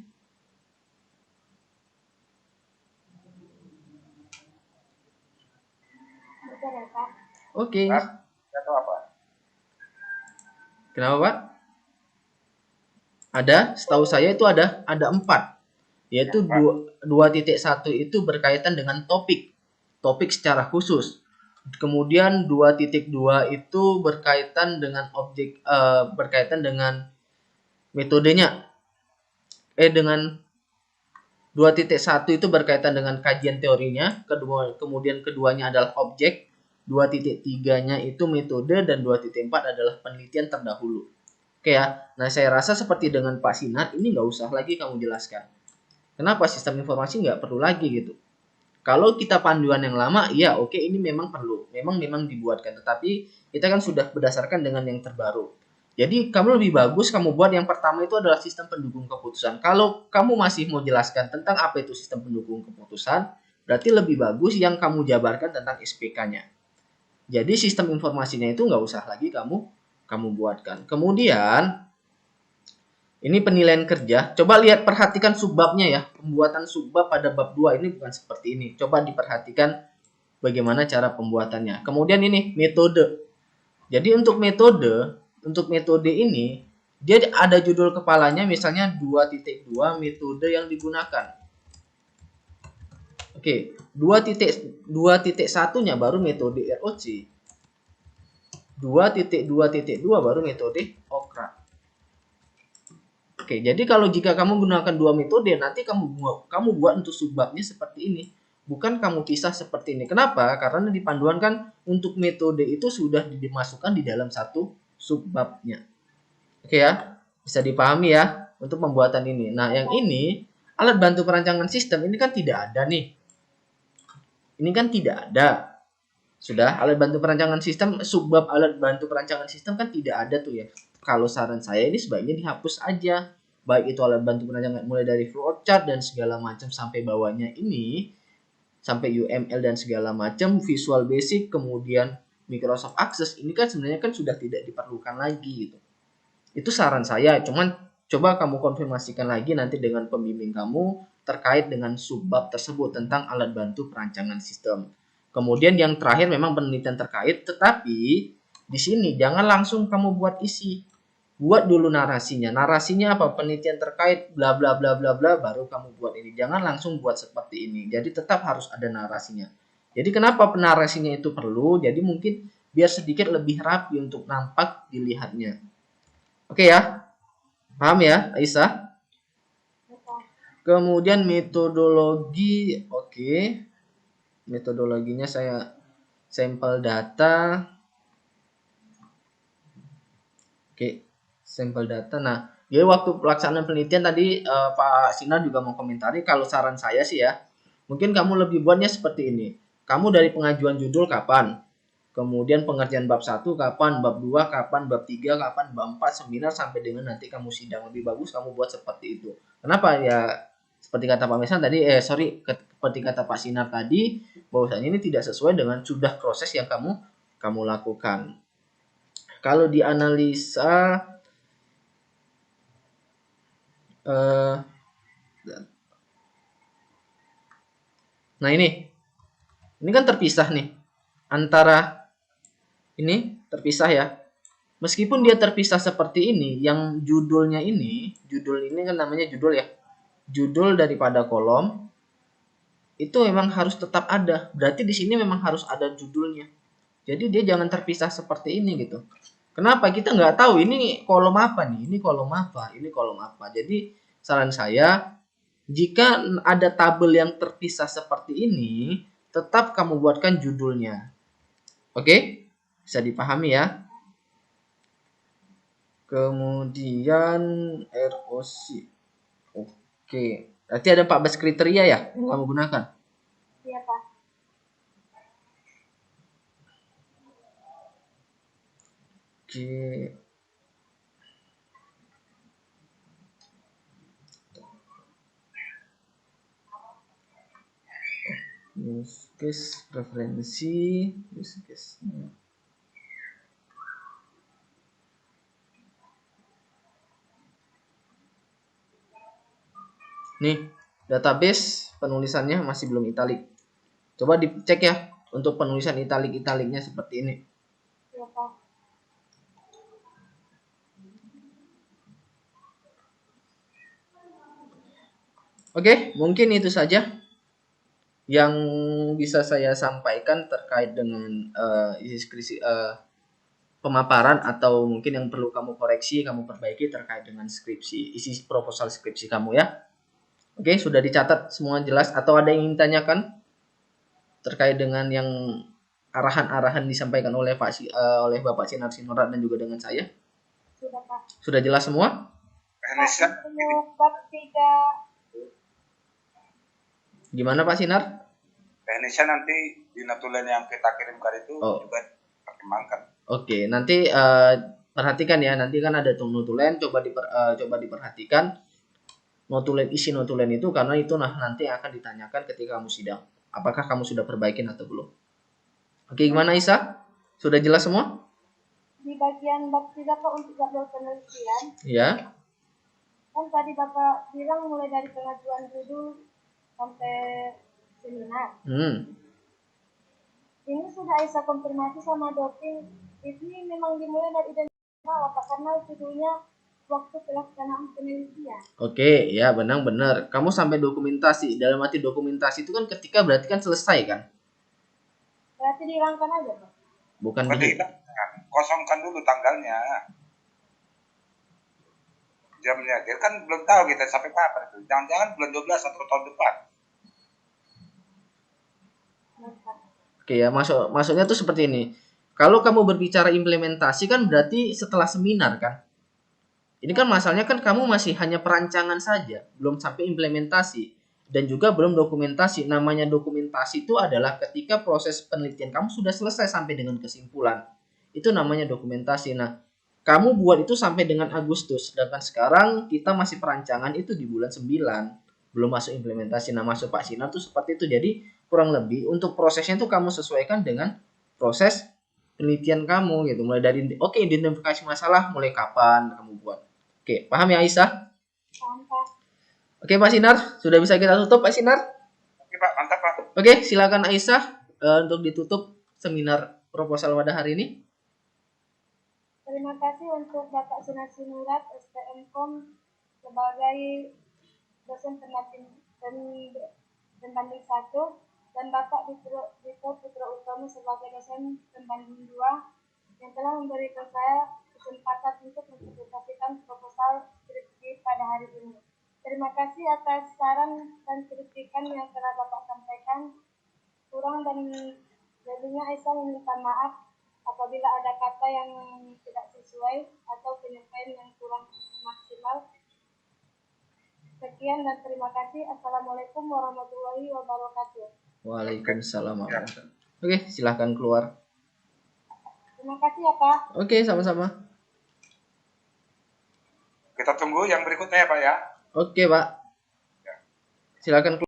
Speaker 1: Oke.
Speaker 3: Apa?
Speaker 1: Kenapa, Pak? Ada, setahu saya itu ada 4. Yaitu 2.1 itu berkaitan dengan topik secara khusus. Kemudian 2.2 itu berkaitan dengan berkaitan dengan metodenya. Dengan 2.1 itu berkaitan dengan kajian teorinya, kemudian keduanya adalah objek, 2.3-nya itu metode, dan 2.4 adalah penelitian terdahulu. Oke ya, nah saya rasa seperti dengan Pak Sinar, ini nggak usah lagi kamu jelaskan. Kenapa sistem informasi nggak perlu lagi gitu? Kalau kita panduan yang lama, ya oke, ini memang perlu, memang dibuatkan, tetapi kita kan sudah berdasarkan dengan yang terbaru. Jadi kamu lebih bagus kamu buat yang pertama itu adalah sistem pendukung keputusan. Kalau kamu masih mau jelaskan tentang apa itu sistem pendukung keputusan, berarti lebih bagus yang kamu jabarkan tentang SPK-nya. Jadi sistem informasinya itu nggak usah lagi kamu buatkan. Kemudian ini penilaian kerja. Coba lihat, perhatikan subbabnya ya. Pembuatan subbab pada bab 2 ini bukan seperti ini. Coba diperhatikan bagaimana cara pembuatannya. Kemudian ini metode. Jadi untuk metode ini dia ada judul kepalanya misalnya 2.2 metode yang digunakan. Oke, 2.1-nya baru metode ROC. 2.2.2 baru metode OKRA. Oke, jadi kalau jika kamu gunakan dua metode, nanti kamu buat untuk subbabnya seperti ini. Bukan kamu pisah seperti ini. Kenapa? Karena di panduan kan untuk metode itu sudah dimasukkan di dalam satu subbabnya. Oke ya, bisa dipahami ya untuk pembuatan ini. Nah, yang ini alat bantu perancangan sistem ini kan tidak ada nih. Ini kan tidak ada. Sudah, alat bantu perancangan sistem, subbab alat bantu perancangan sistem kan tidak ada tuh ya. Kalau saran saya ini sebaiknya dihapus aja. Baik itu alat bantu perancangan mulai dari flowchart dan segala macam sampai bawahnya ini, sampai UML dan segala macam, Visual Basic, kemudian Microsoft Access, ini kan sebenarnya kan sudah tidak diperlukan lagi gitu. Itu saran saya, cuman coba kamu konfirmasikan lagi nanti dengan pembimbing kamu terkait dengan subbab tersebut tentang alat bantu perancangan sistem. Kemudian yang terakhir memang penelitian terkait, tetapi di sini jangan langsung kamu buat isi. Buat dulu narasinya. Narasinya apa? Penelitian terkait bla bla bla bla bla, baru kamu buat ini. Jangan langsung buat seperti ini. Jadi tetap harus ada narasinya. Jadi kenapa penarasinya itu perlu? Jadi mungkin biar sedikit lebih rapi untuk nampak dilihatnya. Oke ya? Paham ya, Aisyah? Kemudian metodologi, oke. Metodologinya saya sampel data. Oke, sampel data. Nah, jadi waktu pelaksanaan penelitian tadi Pak Sinar juga mau komentari, kalau saran saya sih ya, mungkin kamu lebih buatnya seperti ini. Kamu dari pengajuan judul kapan? Kemudian pengerjaan bab 1 kapan, bab 2 kapan, bab 3 kapan, bab 4 seminar sampai dengan nanti kamu sidang. Lebih bagus kamu buat seperti itu. Kenapa ya? Seperti kata Pak Mesan tadi, seperti kata Pak Sinar tadi, bahwasanya ini tidak sesuai dengan sudah proses yang kamu lakukan. Kalau dianalisa nah ini kan terpisah nih antara ini terpisah ya. Meskipun dia terpisah seperti ini, yang judul ini kan namanya judul ya. Judul daripada kolom itu memang harus tetap ada. Berarti di sini memang harus ada judulnya. Jadi dia jangan terpisah seperti ini gitu. Kenapa? Kita nggak tahu ini kolom apa nih, ini kolom apa, ini kolom apa. Jadi saran saya, jika ada tabel yang terpisah seperti ini, tetap kamu buatkan judulnya. Oke? Bisa dipahami ya? Kemudian ROC. Oke. Berarti ada 14 kriteria ya yang kamu gunakan?
Speaker 2: Iya, Pak.
Speaker 1: Oke. Use case referensi, use case. Nih, database penulisannya masih belum italik. Coba dicek ya untuk penulisan italik-italiknya seperti ini.
Speaker 2: Iya, Pak.
Speaker 1: Oke, mungkin itu saja yang bisa saya sampaikan terkait dengan isi skripsi, pemaparan atau mungkin yang perlu kamu koreksi, kamu perbaiki terkait dengan skripsi, isi proposal skripsi kamu ya. Oke, sudah dicatat semua jelas atau ada yang ingin tanyakan terkait dengan yang arahan-arahan disampaikan oleh oleh Bapak Sinar Sinurat dan juga dengan saya?
Speaker 2: Sudah Pak.
Speaker 1: Sudah jelas semua?
Speaker 3: Teknisnya,
Speaker 2: Pak, untuk bab 3
Speaker 1: Gimana Pak Sinar?
Speaker 3: teknisnya nanti di notulen yang kita kirimkan itu juga pertimbangkan.
Speaker 1: Oke, nanti perhatikan ya, nanti kan ada notulen, coba diperhatikan isi notulen itu karena itu nanti akan ditanyakan ketika kamu sidang. Apakah kamu sudah perbaikin atau belum? Oke, gimana Isa? Sudah jelas semua?
Speaker 2: di bagian bab 3 Pak untuk jadwal penelitian.
Speaker 1: Ya.
Speaker 2: Kan tadi Bapak bilang mulai dari pengajuan judul sampai seminar. Ini sudah Aisyah konfirmasi sama doping. Ini memang dimulai dari identitas Pak karena judulnya waktu pelaksanaan penelitian.
Speaker 1: Oke, ya benar. Kamu sampai dokumentasi. Dalam arti dokumentasi itu kan ketika berarti kan selesai kan?
Speaker 2: Berarti dihilangkan aja Pak?
Speaker 1: Bukan
Speaker 3: kosongkan dulu tanggalnya. Jamnya. Dia kan belum tahu kita sampai kapan itu. Jangan-jangan bulan 12 atau tahun depan.
Speaker 1: Oke ya, maksudnya tuh seperti ini. Kalau kamu berbicara implementasi kan berarti setelah seminar kan? Ini kan masalahnya kan kamu masih hanya perancangan saja, belum sampai implementasi dan juga belum dokumentasi. Namanya dokumentasi itu adalah ketika proses penelitian kamu sudah selesai sampai dengan kesimpulan. Itu namanya dokumentasi. Nah, kamu buat itu sampai dengan Agustus, sedangkan sekarang kita masih perancangan itu di bulan 9, belum masuk implementasi. Nah, masuk Pak Sinar tuh seperti itu. Jadi, kurang lebih untuk prosesnya itu kamu sesuaikan dengan proses penelitian kamu gitu. Mulai dari identifikasi masalah mulai kapan kamu buat. Oke, paham ya Aisyah?
Speaker 2: Paham Pak.
Speaker 1: Oke Pak Sinar, sudah bisa kita tutup Pak Sinar?
Speaker 3: Oke Pak, mantap Pak.
Speaker 1: Oke, silakan Aisyah untuk ditutup seminar proposal pada hari ini.
Speaker 2: Terima kasih untuk Bapak Sinar Sinurat STMkom sebagai dosen pendamping 1 dan Bapak Dito Putra Utomo sebagai dosen pembimbing 2 yang telah memberikan saya kesempatan untuk mempresentasikan proposal skripsi pada hari ini. Terima kasih atas saran dan kritikan yang telah Bapak sampaikan. Kurang dan lebihnya Aisyah meminta maaf apabila ada kata yang tidak sesuai atau penyampaian yang kurang maksimal. Sekian dan terima kasih. Assalamualaikum warahmatullahi wabarakatuh.
Speaker 1: Waalaikumsalam warahmatullahi wabarakatuh. Oke, silahkan keluar.
Speaker 2: Terima kasih ya Pak.
Speaker 1: Oke, sama-sama.
Speaker 3: Kita tunggu yang berikutnya ya Pak ya.
Speaker 1: Oke Pak. Silakan keluar.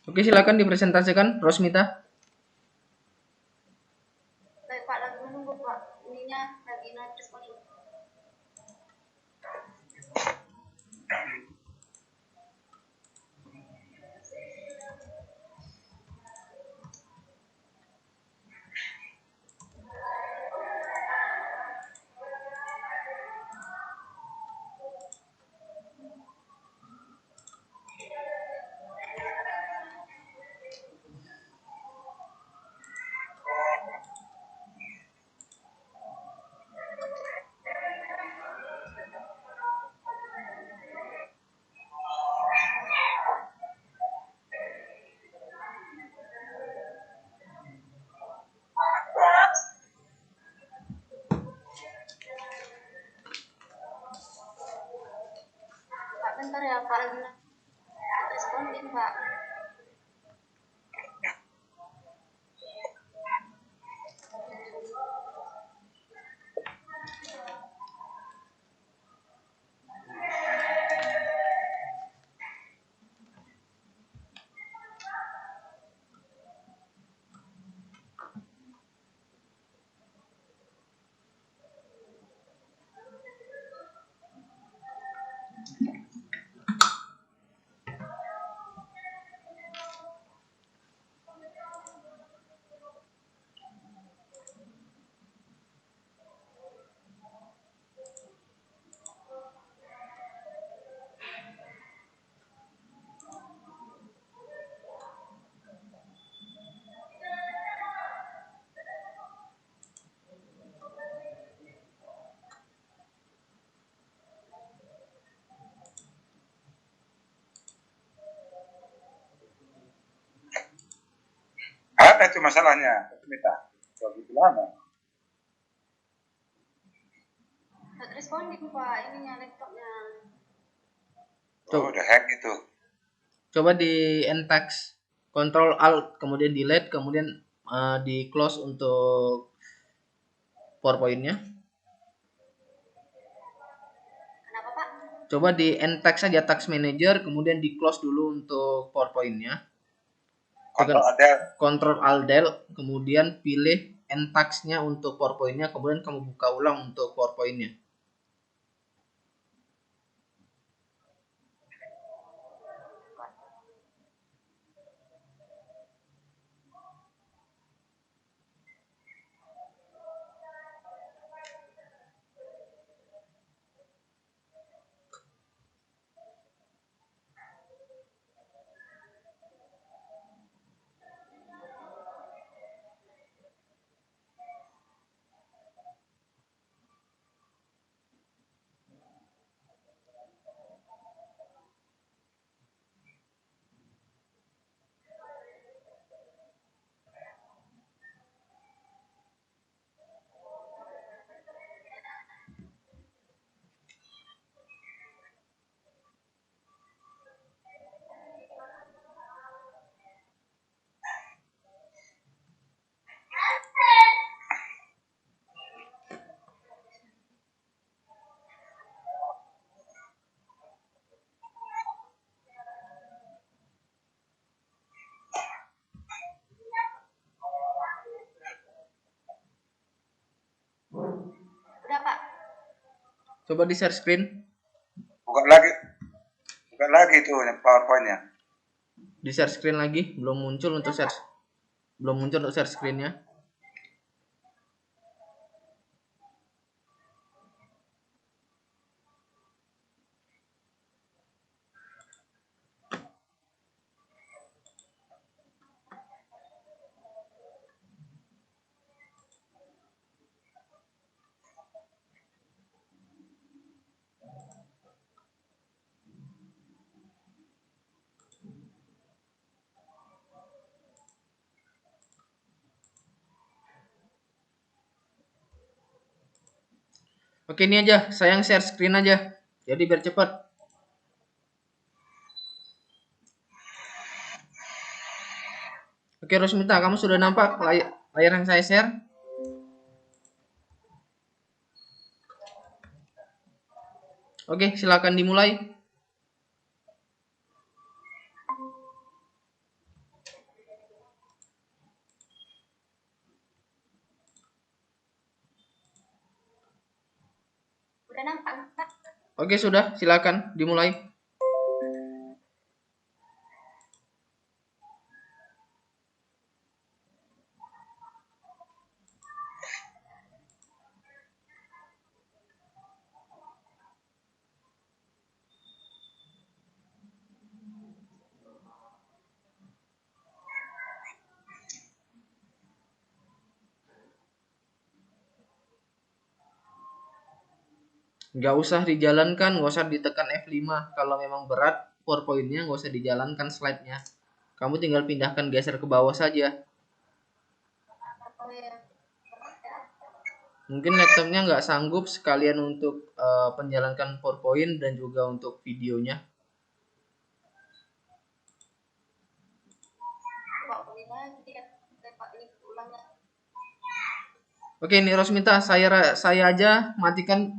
Speaker 1: Oke, silakan dipresentasikan, Rosmita.
Speaker 2: Baik Pak, lagi menunggu Pak. Ininya lagi respon. Pak, bentar ya Pak, lagi responin Pak.
Speaker 3: masalahnya, minta. Begitu lama.
Speaker 2: Responding Pak, ininya laptopnya.
Speaker 3: Oh, udah hack itu.
Speaker 1: Coba di Ntext, Control Alt kemudian delete, kemudian di close untuk PowerPoint-nya.
Speaker 2: Kenapa Pak?
Speaker 1: Coba di Ntext saja Task Manager, kemudian di close dulu untuk PowerPoint-nya. Control Alt Del, kemudian pilih Ntext-nya untuk PowerPoint-nya, kemudian kamu buka ulang untuk PowerPoint-nya.
Speaker 2: Udah Pak.
Speaker 1: Coba di share screen.
Speaker 3: Buka lagi itu PowerPoint-nya.
Speaker 1: Di share screen lagi, belum muncul untuk share screen-nya. Oke, ini aja, saya yang share screen aja. Jadi biar cepat. Oke, Rosmita, kamu sudah nampak layar yang saya share? Oke, silakan dimulai.
Speaker 2: Udah nampak Pak?
Speaker 1: Oke, sudah, silakan dimulai. Nggak usah dijalankan, nggak usah ditekan F5. Kalau memang berat PowerPoint-nya, nggak usah dijalankan slide-nya. Kamu tinggal pindahkan geser ke bawah saja.
Speaker 2: Oh ya.
Speaker 1: Mungkin laptopnya nggak sanggup sekalian untuk menjalankan PowerPoint dan juga untuk videonya.
Speaker 2: Pak, ini lagi kan. Pak, ini ulangnya.
Speaker 1: Oke, ini Rosminta, saya aja matikan,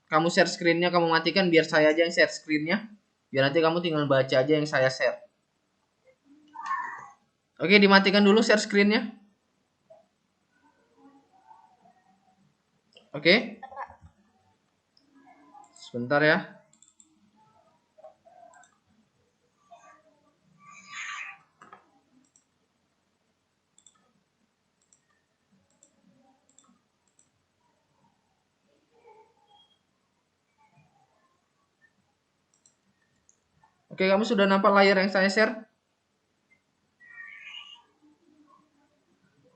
Speaker 1: kamu share screen-nya, kamu matikan biar saya aja yang share screen-nya. Biar nanti kamu tinggal baca aja yang saya share. Oke, dimatikan dulu share screen-nya. Oke. Sebentar ya. Oke, kamu sudah nampak layar yang saya share?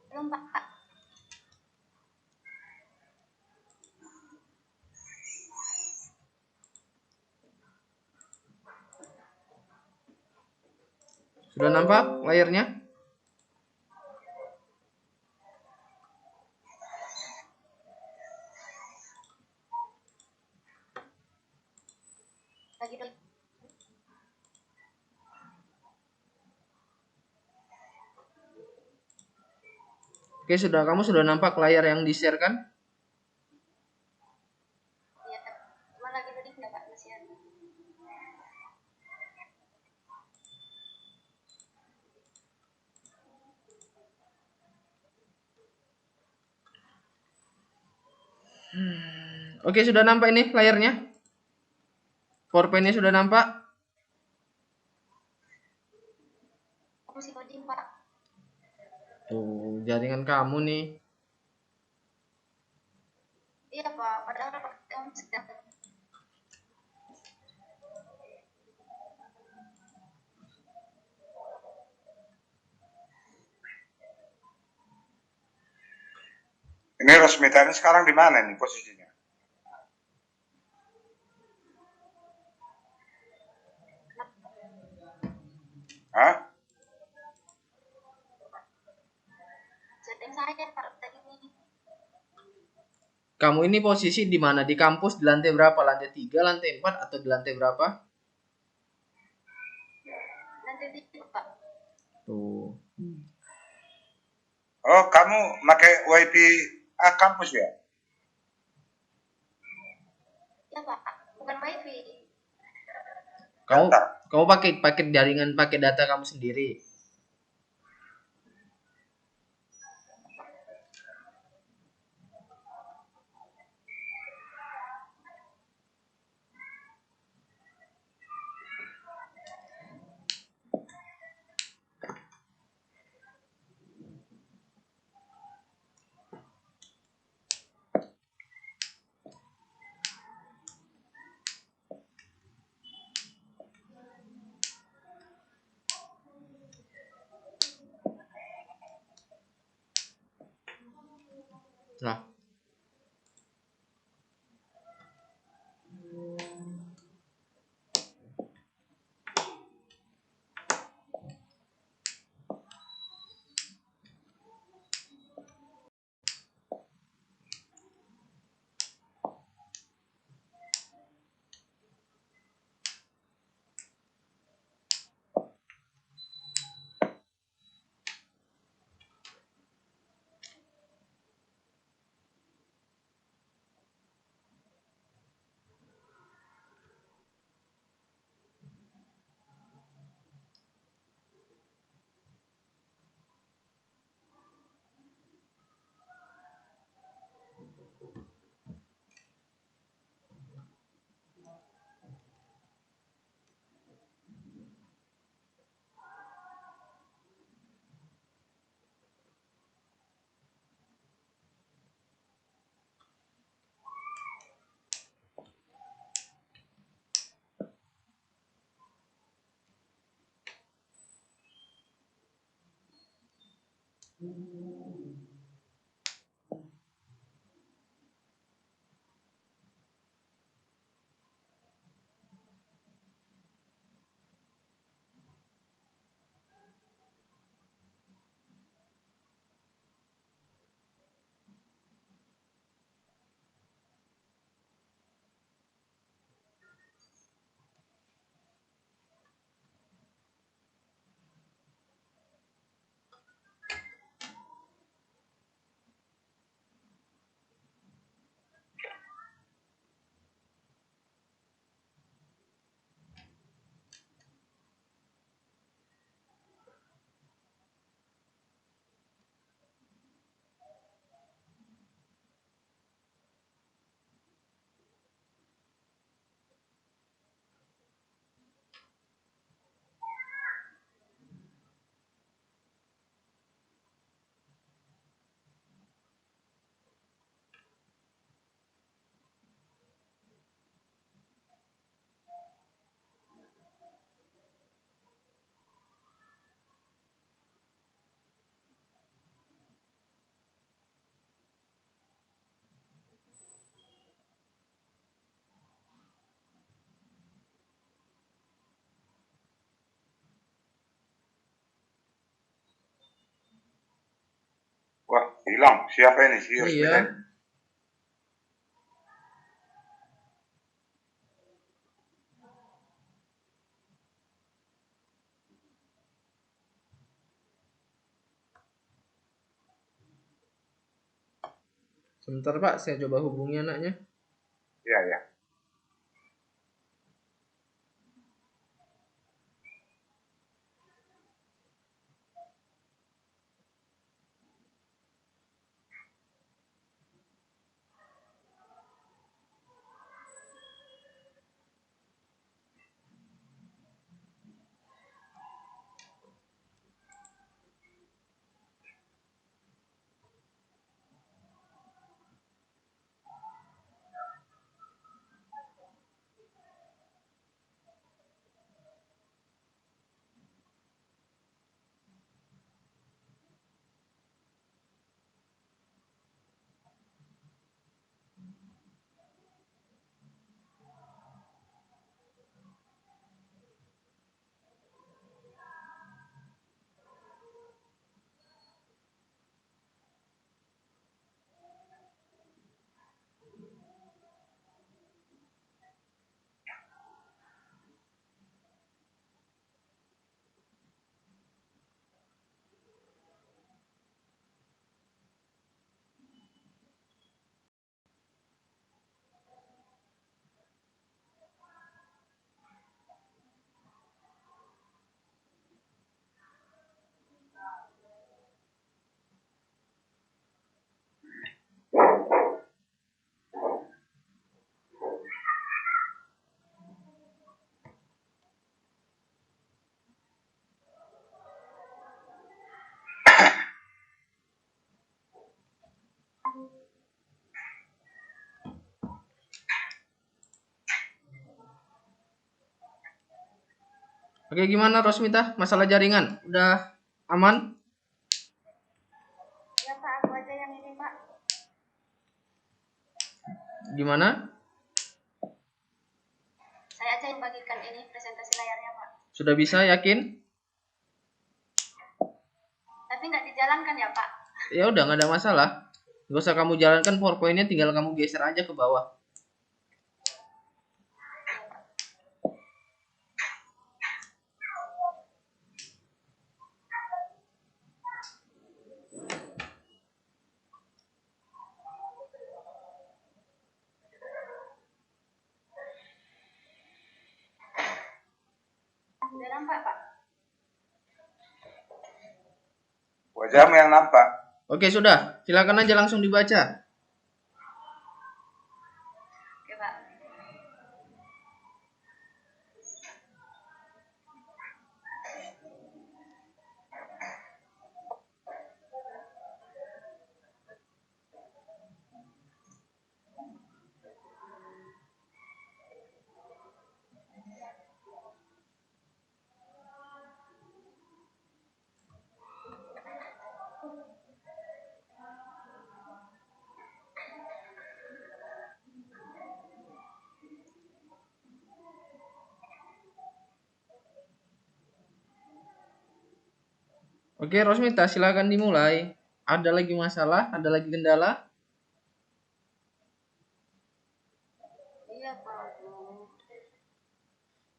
Speaker 2: Belum Pak.
Speaker 1: Sudah nampak layarnya?
Speaker 2: lagi doi.
Speaker 1: Oke, kamu sudah nampak layar yang di-share kan?
Speaker 2: Iya, cuma lagi doi nggak Pak, masih ada.
Speaker 1: Oke, sudah nampak ini layarnya? PowerPoint-nya sudah nampak?
Speaker 2: Aku masih loading Pak.
Speaker 1: Tuh, jaringan kamu nih.
Speaker 2: Iya Pak, padahal kamu sedang.
Speaker 3: Ini Rosmita ini sekarang di mana nih posisinya? Hah?
Speaker 2: Sedang saya Pak tadi ini.
Speaker 1: Kamu ini posisi di mana? Di kampus di lantai berapa? Lantai 3, lantai 4, atau di lantai berapa?
Speaker 2: Nanti tidur Pak.
Speaker 1: Tuh.
Speaker 3: Oh, kamu pakai WiFi kampus ya?
Speaker 2: Iya Pak, bukan wifi.
Speaker 1: Kamu
Speaker 3: Data.
Speaker 1: kamu pakai jaringan, pakai data kamu sendiri. Lah,
Speaker 3: Wah, hilang. Siapa ini? Si Rosmita
Speaker 1: iya.
Speaker 3: ini?
Speaker 1: Sebentar Pak, saya coba hubungi anaknya.
Speaker 3: Iya, ya.
Speaker 1: Oke, gimana Rosmita? Masalah jaringan udah aman?
Speaker 2: Ya Pak, aku aja yang ini Pak.
Speaker 1: Gimana?
Speaker 2: Saya aja yang bagikan ini presentasi layarnya Pak.
Speaker 1: Sudah bisa, yakin?
Speaker 2: Tapi nggak dijalankan ya Pak.
Speaker 1: Ya udah, nggak ada masalah. Gak usah kamu jalankan PowerPoint-nya, tinggal kamu geser aja ke bawah.
Speaker 2: Udah nampak Pak?
Speaker 3: Wajahmu yang nampak.
Speaker 1: Oke, sudah. Silakan aja langsung dibaca.
Speaker 2: Oke Pak.
Speaker 1: Oke, Rosmita, silakan dimulai. Ada lagi masalah? Ada lagi kendala?
Speaker 2: Iya Pak.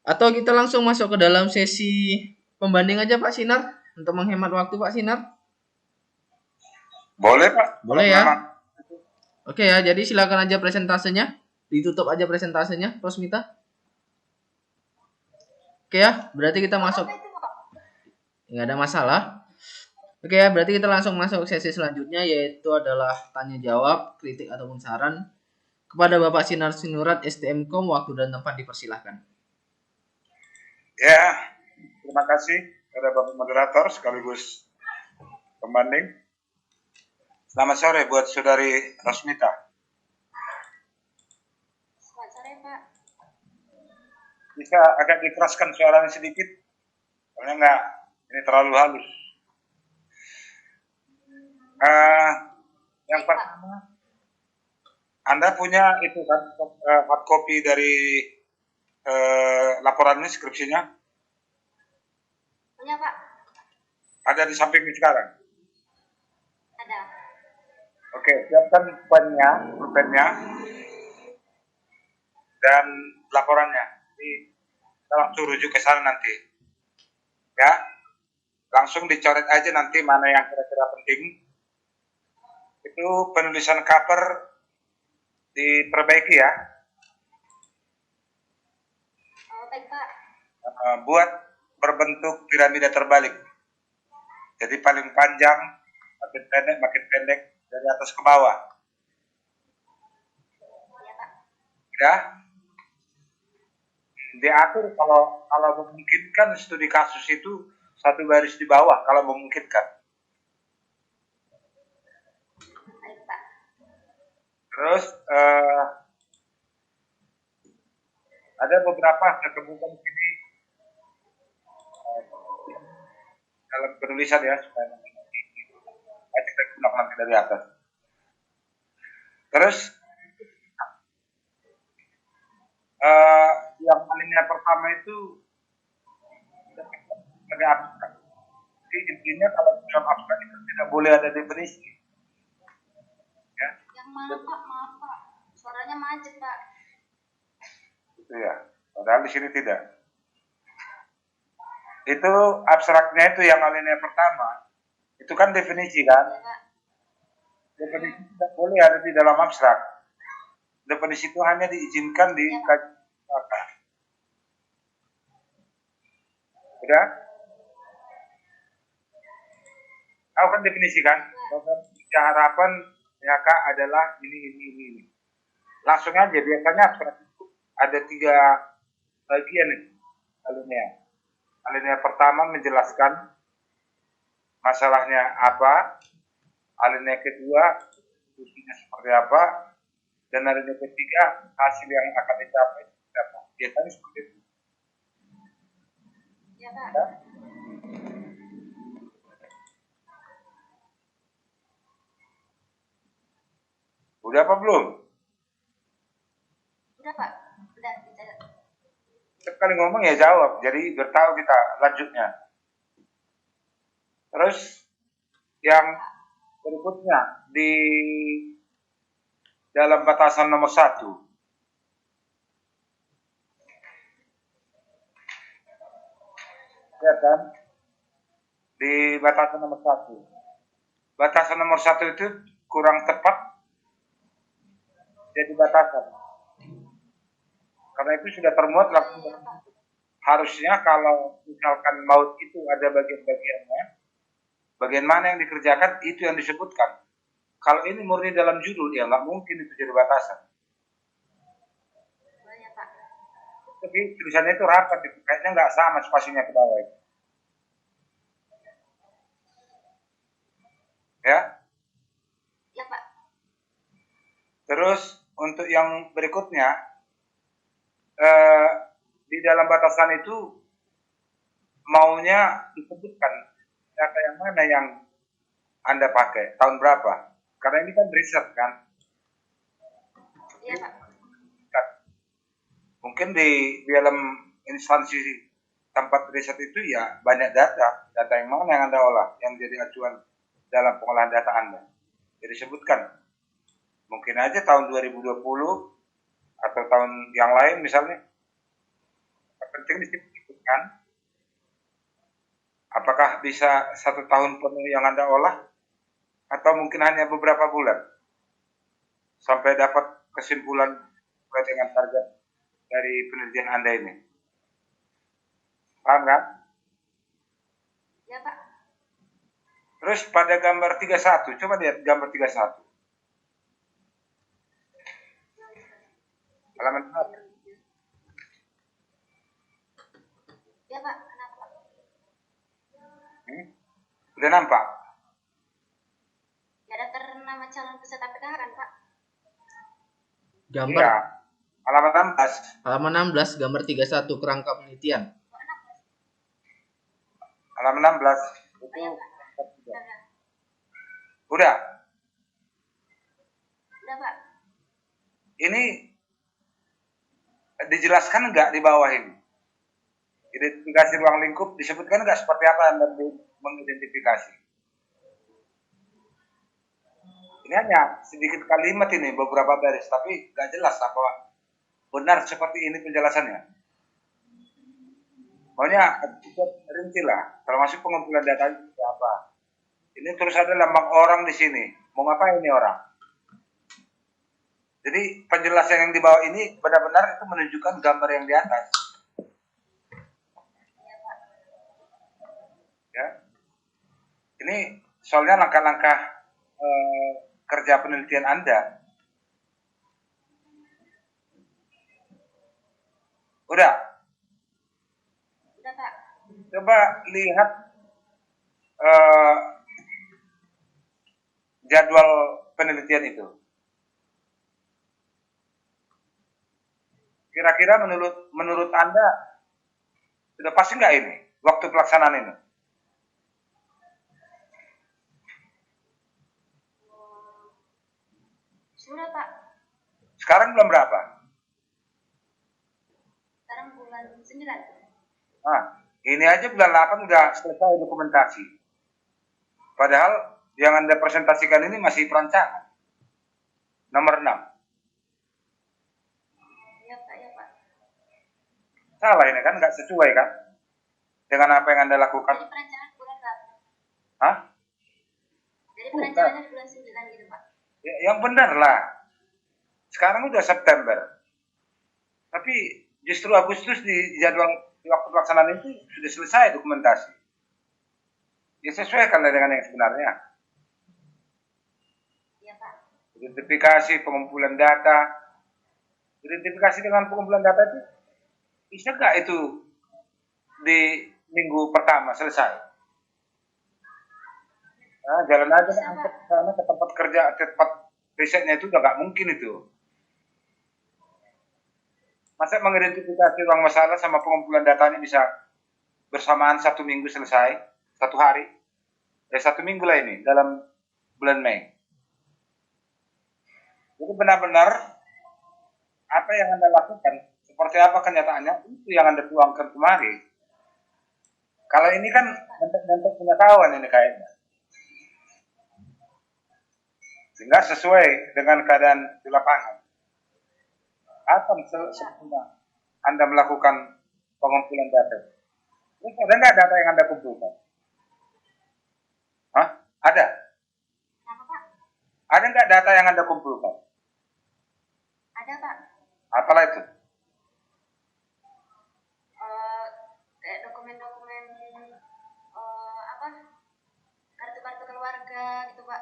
Speaker 1: Atau kita langsung masuk ke dalam sesi pembanding aja Pak Sinar? Untuk menghemat waktu Pak Sinar?
Speaker 3: Boleh, Pak.
Speaker 1: Boleh
Speaker 3: Kalau
Speaker 1: ya?
Speaker 3: memang
Speaker 1: Oke ya, jadi silakan aja presentasenya. Ditutup aja presentasenya, Rosmita. Oke ya, berarti kita masuk.
Speaker 2: Apa itu Pak?
Speaker 1: Nggak ada masalah. Oke ya, berarti kita langsung masuk sesi selanjutnya, yaitu adalah tanya jawab, kritik ataupun saran kepada Bapak Sinar Sinurat STMkom. Waktu dan tempat dipersilahkan.
Speaker 3: ya, terima kasih kepada Bapak Moderator sekaligus pembanding. Selamat sore buat Saudari Rosmita.
Speaker 2: Selamat sore Pak.
Speaker 3: Bisa agak dikeraskan suaranya sedikit, karena nggak ini terlalu halus. Yang pertama, Anda punya itu kan hard copy dari laporannya, skripsinya?
Speaker 2: Punya Pak?
Speaker 3: Ada di samping sekarang.
Speaker 2: Ada.
Speaker 3: Oke, siapkan pulpennya dan laporannya. Jadi kita langsung rujuk ke sana nanti. Ya, langsung dicoret aja nanti mana yang kira-kira penting. Itu penulisan cover diperbaiki ya.
Speaker 2: Oh, baik Pak.
Speaker 3: Buat berbentuk piramida terbalik. Jadi paling panjang, makin pendek dari atas ke bawah.
Speaker 2: Iya Pak.
Speaker 3: Ya. Diatur kalau memungkinkan studi kasus itu satu baris di bawah kalau memungkinkan.
Speaker 2: Baik Pak.
Speaker 3: Terus ada beberapa ketemukan sini dalam penulisan ya supaya kita ulang nanti dari atas. Terus yang alinea pertama itu sebagai abstrak. Jadi intinya kalau dalam abstrak itu tidak boleh ada definisi. Ya.
Speaker 2: Yang mana Pak? Maaf Pak. Suaranya macet Pak.
Speaker 3: Itu ya. Padahal di sini tidak. Itu abstraknya itu yang alinea pertama. Itu kan definisi kan?
Speaker 2: Iya Pak.
Speaker 3: Definisi tidak boleh ada di dalam abstrak. Definisi itu hanya diizinkan di kajian. Udah? Tahu kan definisi kan? Harapan PHK adalah ini. Langsung aja, biasanya abstrak itu ada 3 bagian nih, alinea. Alinea pertama menjelaskan masalahnya apa, alinea kedua solusinya seperti apa, dan alinea ketiga hasil yang akan dicapai seperti apa. Biasanya seperti itu.
Speaker 2: Iya Pak.
Speaker 3: Ya? Udah apa belum?
Speaker 2: Udah Pak. Udah bisa.
Speaker 3: Setiap kali ngomong ya jawab, jadi bertahu kita lanjutnya. Terus yang berikutnya di dalam batasan nomor 1. Ya kan? Di batasan nomor 1. Batasan nomor 1 itu kurang tepat jadi batasan. Karena itu sudah termuat langsung. Harusnya kalau misalkan maut itu ada bagian-bagiannya, bagian mana yang dikerjakan itu yang disebutkan. Kalau ini murni dalam judul ya nggak mungkin itu jadi batasan.
Speaker 2: Oh, iya Pak.
Speaker 3: Tapi tulisannya itu rapat itu, kayaknya nggak sama spasinya ke bawah itu. Ya.
Speaker 2: Iya Pak.
Speaker 3: Terus untuk yang berikutnya di dalam batasan itu maunya disebutkan data yang mana yang Anda pakai, tahun berapa? Karena ini kan riset kan.
Speaker 2: Iya Pak.
Speaker 3: Mungkin di dalam instansi tempat riset itu ya banyak data yang mana yang Anda olah, yang jadi acuan dalam pengolahan data Anda. Jadi sebutkan, mungkin aja tahun 2020 atau tahun yang lain misalnya. Penting disebutkan, apakah bisa 1 tahun penuh yang Anda olah, atau mungkin hanya beberapa bulan, sampai dapat kesimpulan sesuai dengan target dari penelitian Anda ini. Paham kan?
Speaker 2: Iya Pak.
Speaker 3: Terus pada gambar 31, coba lihat gambar 31. Halaman berapa?
Speaker 2: Iya Pak. Kenapa?
Speaker 3: Udah nampak?
Speaker 2: Ya daftar nama calon peserta PKH kan Pak?
Speaker 1: Gambar
Speaker 3: Iya. Halaman 16.
Speaker 1: halaman 16 gambar 31 kerangka penelitian.
Speaker 3: Halaman 16. Itu
Speaker 2: Iya Pak.
Speaker 3: udah.
Speaker 2: Udah Pak.
Speaker 3: Ini dijelaskan nggak di bawah ini? Identifikasi ruang lingkup disebutkan nggak seperti apa Anda mengidentifikasi? Ini hanya sedikit kalimat ini, beberapa baris, tapi nggak jelas apa benar seperti ini penjelasannya. Pokoknya rinci lah, termasuk pengumpulan data itu apa. Ini terus ada lambang orang di sini. Mau ngapain ini orang? Jadi penjelasan yang di bawah ini benar-benar itu menunjukkan gambar yang di atas. Ya. Ini soalnya langkah-langkah kerja penelitian Anda. Udah?
Speaker 2: Udah, Pak.
Speaker 3: Coba lihat jadwal penelitian itu. Kira-kira menurut Anda sudah pasti nggak ini waktu pelaksanaan ini?
Speaker 2: Sudah, Pak.
Speaker 3: Sekarang bulan berapa?
Speaker 2: Sekarang bulan 9.
Speaker 3: Nah, ini aja bulan 8 udah selesai dokumentasi. Padahal yang Anda presentasikan ini masih perancangan. Nomor 6.
Speaker 2: Iya, Pak, ya, Pak.
Speaker 3: Salah ini kan, nggak sesuai kan dengan apa yang Anda lakukan.
Speaker 2: Jadi perencanaan bulan berapa?
Speaker 3: Hah?
Speaker 2: Jadi perencanaannya di bulan 9 gitu, Pak.
Speaker 3: Ya, yang benar lah. Sekarang udah September. Tapi justru Agustus di jadwal di waktu pelaksanaan itu sudah selesai dokumentasi. Ya sesuaikan dengan yang sebenarnya.
Speaker 2: Iya, Pak.
Speaker 3: Identifikasi, pengumpulan data. Identifikasi dengan pengumpulan data itu bisa nggak itu di minggu pertama selesai? Nah, jalan aja angkat ke sana ke tempat kerja, ke tempat risetnya itu udah nggak mungkin itu. Masa mengidentifikasi ruang masalah sama pengumpulan datanya bisa bersamaan 1 minggu selesai, 1 hari? Ya 1 minggu lah ini dalam bulan Mei. Jadi benar-benar apa yang Anda lakukan, seperti apa kenyataannya, itu yang Anda tuangkan kemari. Kalau ini kan bentuk pengetahuan ini kayaknya. Sehingga sesuai dengan keadaan di lapangan. Apa sebelumnya Anda melakukan pengumpulan data? Terus ada nggak data yang Anda kumpulkan? Hah? Ada?
Speaker 2: Kenapa, Pak?
Speaker 3: Ada nggak data yang Anda kumpulkan?
Speaker 2: Ada, Pak.
Speaker 3: Apalah itu?
Speaker 2: Kayak dokumen-dokumen apa? Kartu-kartu keluarga gitu, Pak.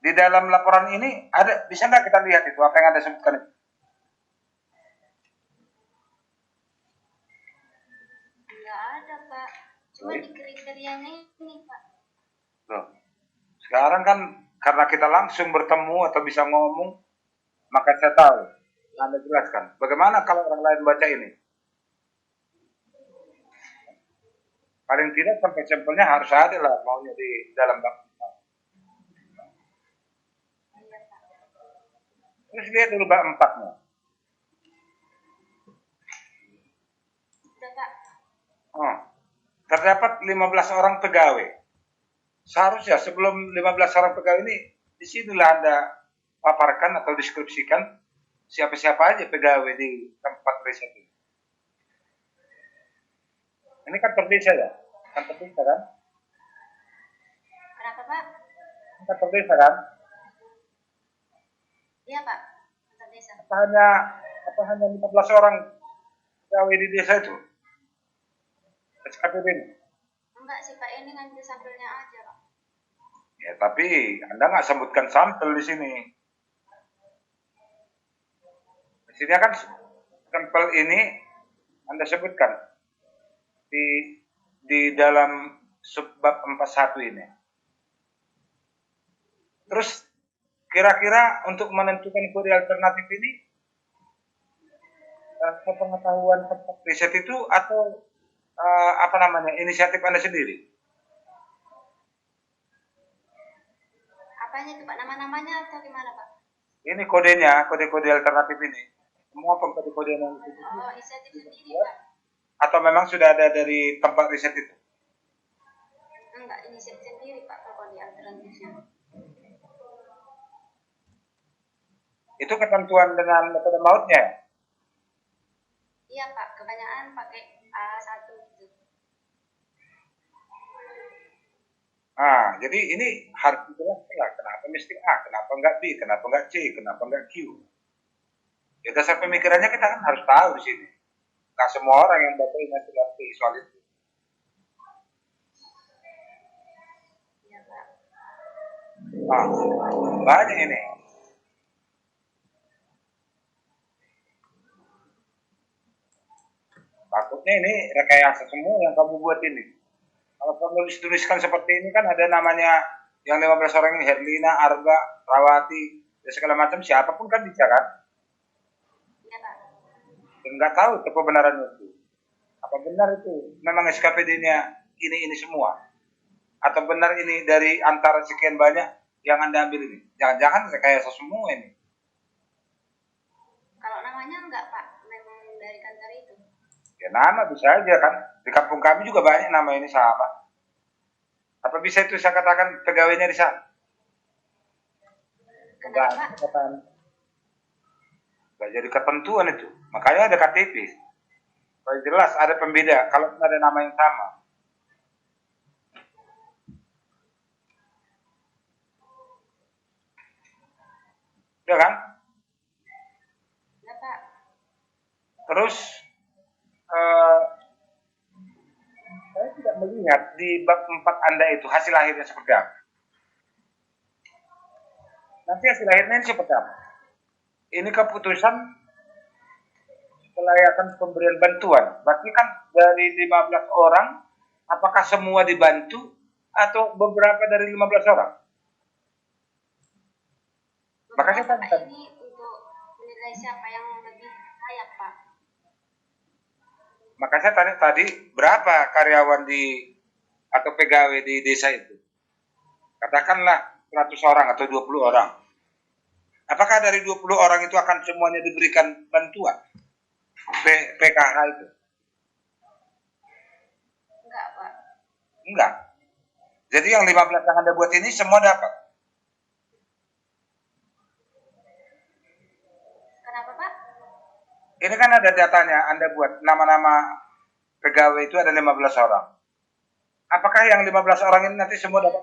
Speaker 3: Di dalam laporan ini ada, bisa nggak kita lihat itu apa yang Anda sebutkan itu?
Speaker 2: Nggak ada, Pak. Cuma di kriterianya ini, Pak.
Speaker 3: Loh. Sekarang kan karena kita langsung bertemu atau bisa ngomong, maka saya tahu. Anda jelaskan. Bagaimana kalau orang lain baca ini? Paling tidak sampel-sampelnya harus ada lah maunya di dalam bak. Terus lihat dulu bab 4-nya.
Speaker 2: Udah, Pak.
Speaker 3: Oh, terdapat 15 orang pegawai. Seharusnya sebelum 15 orang pegawai ini, disinilah Anda paparkan atau deskripsikan siapa-siapa aja pegawai di tempat riset ini. Ini kan terdesa ya? Kan terdesa kan?
Speaker 2: Kenapa, Pak?
Speaker 3: Kan terdesa kan?
Speaker 2: Iya, Pak. Antar desa.
Speaker 3: Apa hanya 15 orang pegawai di desa itu? SKPD ini?
Speaker 2: Enggak sih, Pak. Ini ngambil sampelnya aja, Pak.
Speaker 3: Ya, tapi Anda nggak sebutkan sampel di sini. Di sini kan sampel ini Anda sebutkan di dalam subbab 41 ini. Terus kira-kira untuk menentukan kode alternatif ini pengetahuan tempat riset itu atau inisiatif Anda sendiri?
Speaker 2: Apanya itu, Pak? Nama-namanya atau gimana, Pak?
Speaker 3: Ini kodenya, kode-kode alternatif ini. Semua kode-kode yang itu.
Speaker 2: Oh, inisiatif sendiri, Pak.
Speaker 3: Atau memang sudah ada dari tempat riset itu?
Speaker 2: Enggak, inisiatif sendiri, Pak, kalau di alternatifnya.
Speaker 3: Itu ketentuan dengan metode mautnya?
Speaker 2: Iya, Pak. Kebanyakan pakai A1 gitu.
Speaker 3: Nah, jadi ini harus dijelaskan lah, kenapa mesti A, kenapa enggak B, kenapa enggak C, kenapa enggak Q. Ya dasar pemikirannya kita kan harus tahu di sini. Nggak semua orang yang baca imajinasi soal itu.
Speaker 2: Ya, Pak.
Speaker 3: Nah, banyak ini. Takutnya ini rekayasa semua yang kamu buat ini. Kalau kamu tuliskan seperti ini kan ada namanya yang 15 orang ini, Herlina, Arba, Rawati, dan segala macam, siapapun kan bisa kan?
Speaker 2: Ya, Pak.
Speaker 3: Dan nggak tahu kebenarannya itu. Apa benar itu memang SKPD-nya ini semua? Atau benar ini dari antara sekian banyak yang Anda ambil ini? Jangan-jangan rekayasa semua ini.
Speaker 2: Kalau namanya enggak, Pak, memang dari kantor itu.
Speaker 3: Ya nama bisa aja kan. Di kampung kami juga banyak nama ini sama. Apa bisa itu saya katakan pegawainya di sana?
Speaker 2: Kenapa, Pak?
Speaker 3: Enggak jadi ketentuan itu. Makanya ada KTP. Supaya jelas ada pembeda kalau ada nama yang sama. Ya kan?
Speaker 2: Ya, Pak.
Speaker 3: Terus saya tidak melihat di bab 4 Anda itu hasil akhirnya seperti apa. Nanti hasil akhirnya ini seperti apa? Ini keputusan kelayakan pemberian bantuan. Berarti kan dari 15 orang, apakah semua dibantu atau beberapa dari 15 orang? Makanya
Speaker 2: Beberapa,
Speaker 3: kan
Speaker 2: Pak, ini untuk menilai siapa yang lebih layak, Pak.
Speaker 3: maka saya tanya tadi berapa karyawan di atau pegawai di desa itu? Katakanlah 100 orang atau 20 orang. Apakah dari 20 orang itu akan semuanya diberikan bantuan? PKH itu?
Speaker 2: Enggak, Pak.
Speaker 3: Enggak. Jadi yang 15 yang Anda buat ini semua dapat.
Speaker 2: Kenapa, Pak?
Speaker 3: Ini kan ada datanya, Anda buat nama-nama pegawai itu ada 15 orang. Apakah yang 15 orang ini nanti semua dapat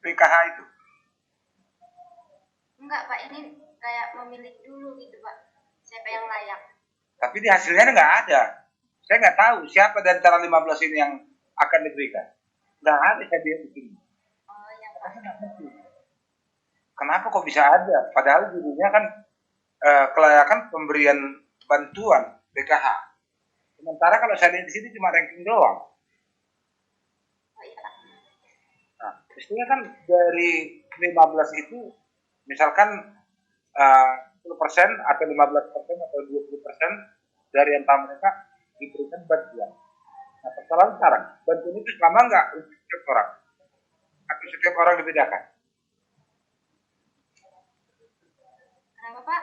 Speaker 3: PKH itu?
Speaker 2: Enggak, Pak. Ini kayak memilih dulu gitu, Pak. Siapa yang layak.
Speaker 3: Tapi di hasilnya nggak ada. Saya nggak tahu siapa dari antara 15 ini yang akan diberikan. Nggak ada saya lihat di sini.
Speaker 2: Oh, ya, Pak.
Speaker 3: Kenapa kok bisa ada? Padahal judulnya kan kelayakan pemberian bantuan PKH. Sementara kalau saya lihat di sini cuma ranking doang.
Speaker 2: Oh, iya, Pak.
Speaker 3: Nah, mestinya kan dari 15 itu, misalkan 10% atau 15% atau 20% dari antara mereka diberikan bantuan. Nah, persoalan sekarang, bantuan itu sama nggak untuk setiap orang? Atau setiap orang dibedakan?
Speaker 2: Kenapa, Pak?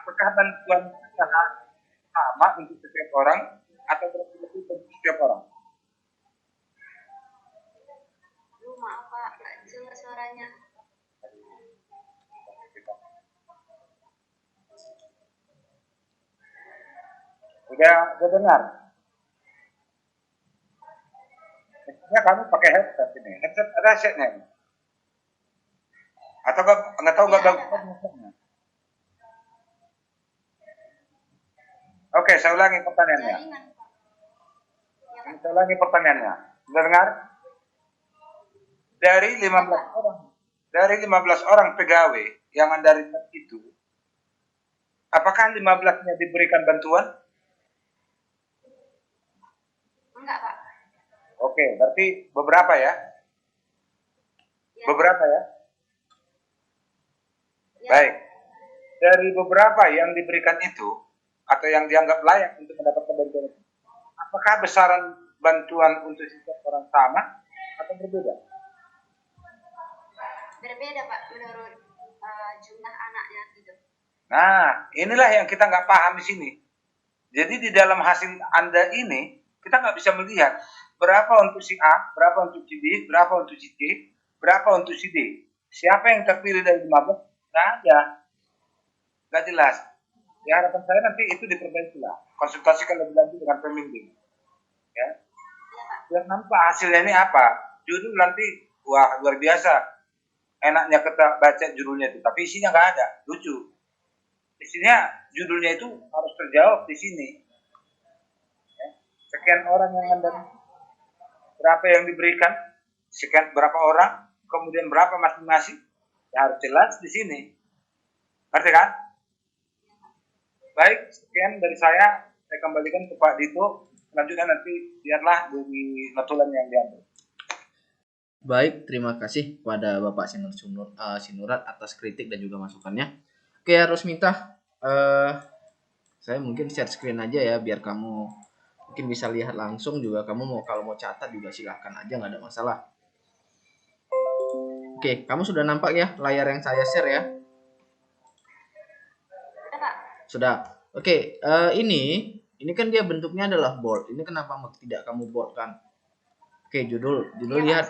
Speaker 3: Apakah bantuan sama untuk setiap orang atau berbeda untuk setiap orang?
Speaker 2: Aduh, maaf, Pak. Nggak jelas suaranya.
Speaker 3: Udah dengar? Misalnya kamu pakai headset ini, headset ada headsetnya, atau nggak tahu nggak
Speaker 2: Iya,
Speaker 3: bagus
Speaker 2: ada, Pak.
Speaker 3: headsetnya? Oke, saya ulangi pertanyaannya.
Speaker 2: Jaringan, Pak. Ya, Pak.
Speaker 3: Saya ulangi pertanyaannya. Dengar? Dari 15 orang, dari 15 orang pegawai yang Anda riset itu, apakah 15-nya diberikan bantuan?
Speaker 2: Enggak, Pak.
Speaker 3: Oke, berarti beberapa ya?
Speaker 2: Ya.
Speaker 3: Beberapa ya?
Speaker 2: Ya.
Speaker 3: Baik. Dari beberapa yang diberikan itu, atau yang dianggap layak untuk mendapatkan bantuan itu, apakah besaran bantuan untuk setiap orang sama atau berbeda?
Speaker 2: Berbeda, Pak, menurut jumlah anaknya gitu.
Speaker 3: Nah, inilah yang kita nggak paham di sini. Jadi di dalam hasil Anda ini, kita nggak bisa melihat berapa untuk si A, berapa untuk si B, berapa untuk si C, berapa untuk si D. Siapa yang terpilih dari 15? Nggak ada. Nggak jelas. Ya, harapan saya nanti itu diperbaiki lah. Konsultasikan lebih lanjut dengan pembimbing. Ya. Biar nampak hasilnya ini apa. judul nanti wah luar biasa. Enaknya kita baca judulnya itu, tapi isinya nggak ada, lucu. Isinya judulnya itu harus terjawab di sini. Sekian orang yang Anda, berapa yang diberikan, sekian berapa orang, kemudian berapa masing-masing, ya harus jelas di sini. Ngerti kan? Baik, sekian dari saya kembalikan ke Pak Dito. Selanjutnya nanti biarlah dari notulen yang diambil.
Speaker 1: Baik, terima kasih kepada Bapak Sinurat atas kritik dan juga masukannya. Oke, Rosmita, saya mungkin share screen aja ya biar kamu mungkin bisa lihat langsung juga. Kamu kalau mau catat juga silahkan aja, nggak ada masalah. Oke, kamu sudah nampak ya layar yang saya share ya? Sudah. Oke, ini kan dia bentuknya adalah bold. Ini kenapa tidak kamu bold kan? Oke, judul lihat.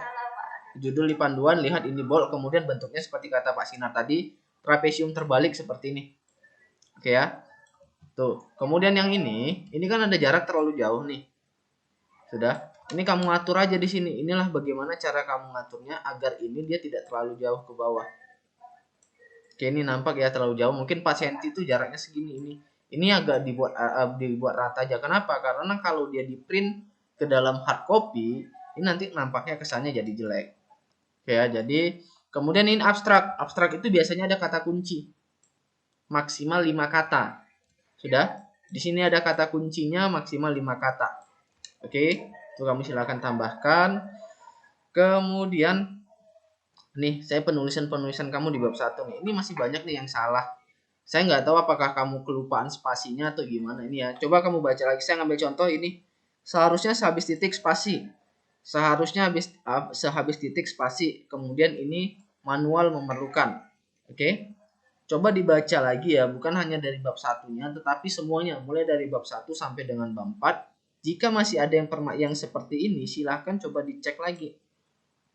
Speaker 1: Judul di panduan, lihat ini bold, kemudian bentuknya seperti kata Pak Sinar tadi, trapesium terbalik seperti ini. Oke ya. Tuh, kemudian yang ini kan ada jarak terlalu jauh nih. Sudah. Ini kamu atur aja di sini. Inilah bagaimana cara kamu ngaturnya agar ini dia tidak terlalu jauh ke bawah. Oke, ini nampak ya terlalu jauh. Mungkin 4 cm itu jaraknya segini ini. Ini agak dibuat rata aja. Kenapa? Karena kalau dia di print ke dalam hard copy, ini nanti nampaknya kesannya jadi jelek. Ya, jadi kemudian ini abstrak. Abstrak itu biasanya ada kata kunci. Maksimal 5 kata. Sudah? Di sini ada kata kuncinya maksimal 5 kata. Oke, itu kamu silakan tambahkan. Kemudian nih, saya penulisan kamu di bab 1 nih. Ini masih banyak nih yang salah. Saya nggak tahu apakah kamu kelupaan spasinya atau gimana ini ya. Coba kamu baca lagi. Saya ngambil contoh ini. Seharusnya sehabis titik spasi. Seharusnya sehabis titik spasi. Kemudian ini manual memerlukan. Oke. Coba dibaca lagi ya. Bukan hanya dari bab 1-nya. Tetapi semuanya. Mulai dari bab 1 sampai dengan bab 4. Jika masih ada yang seperti ini. Silahkan coba dicek lagi.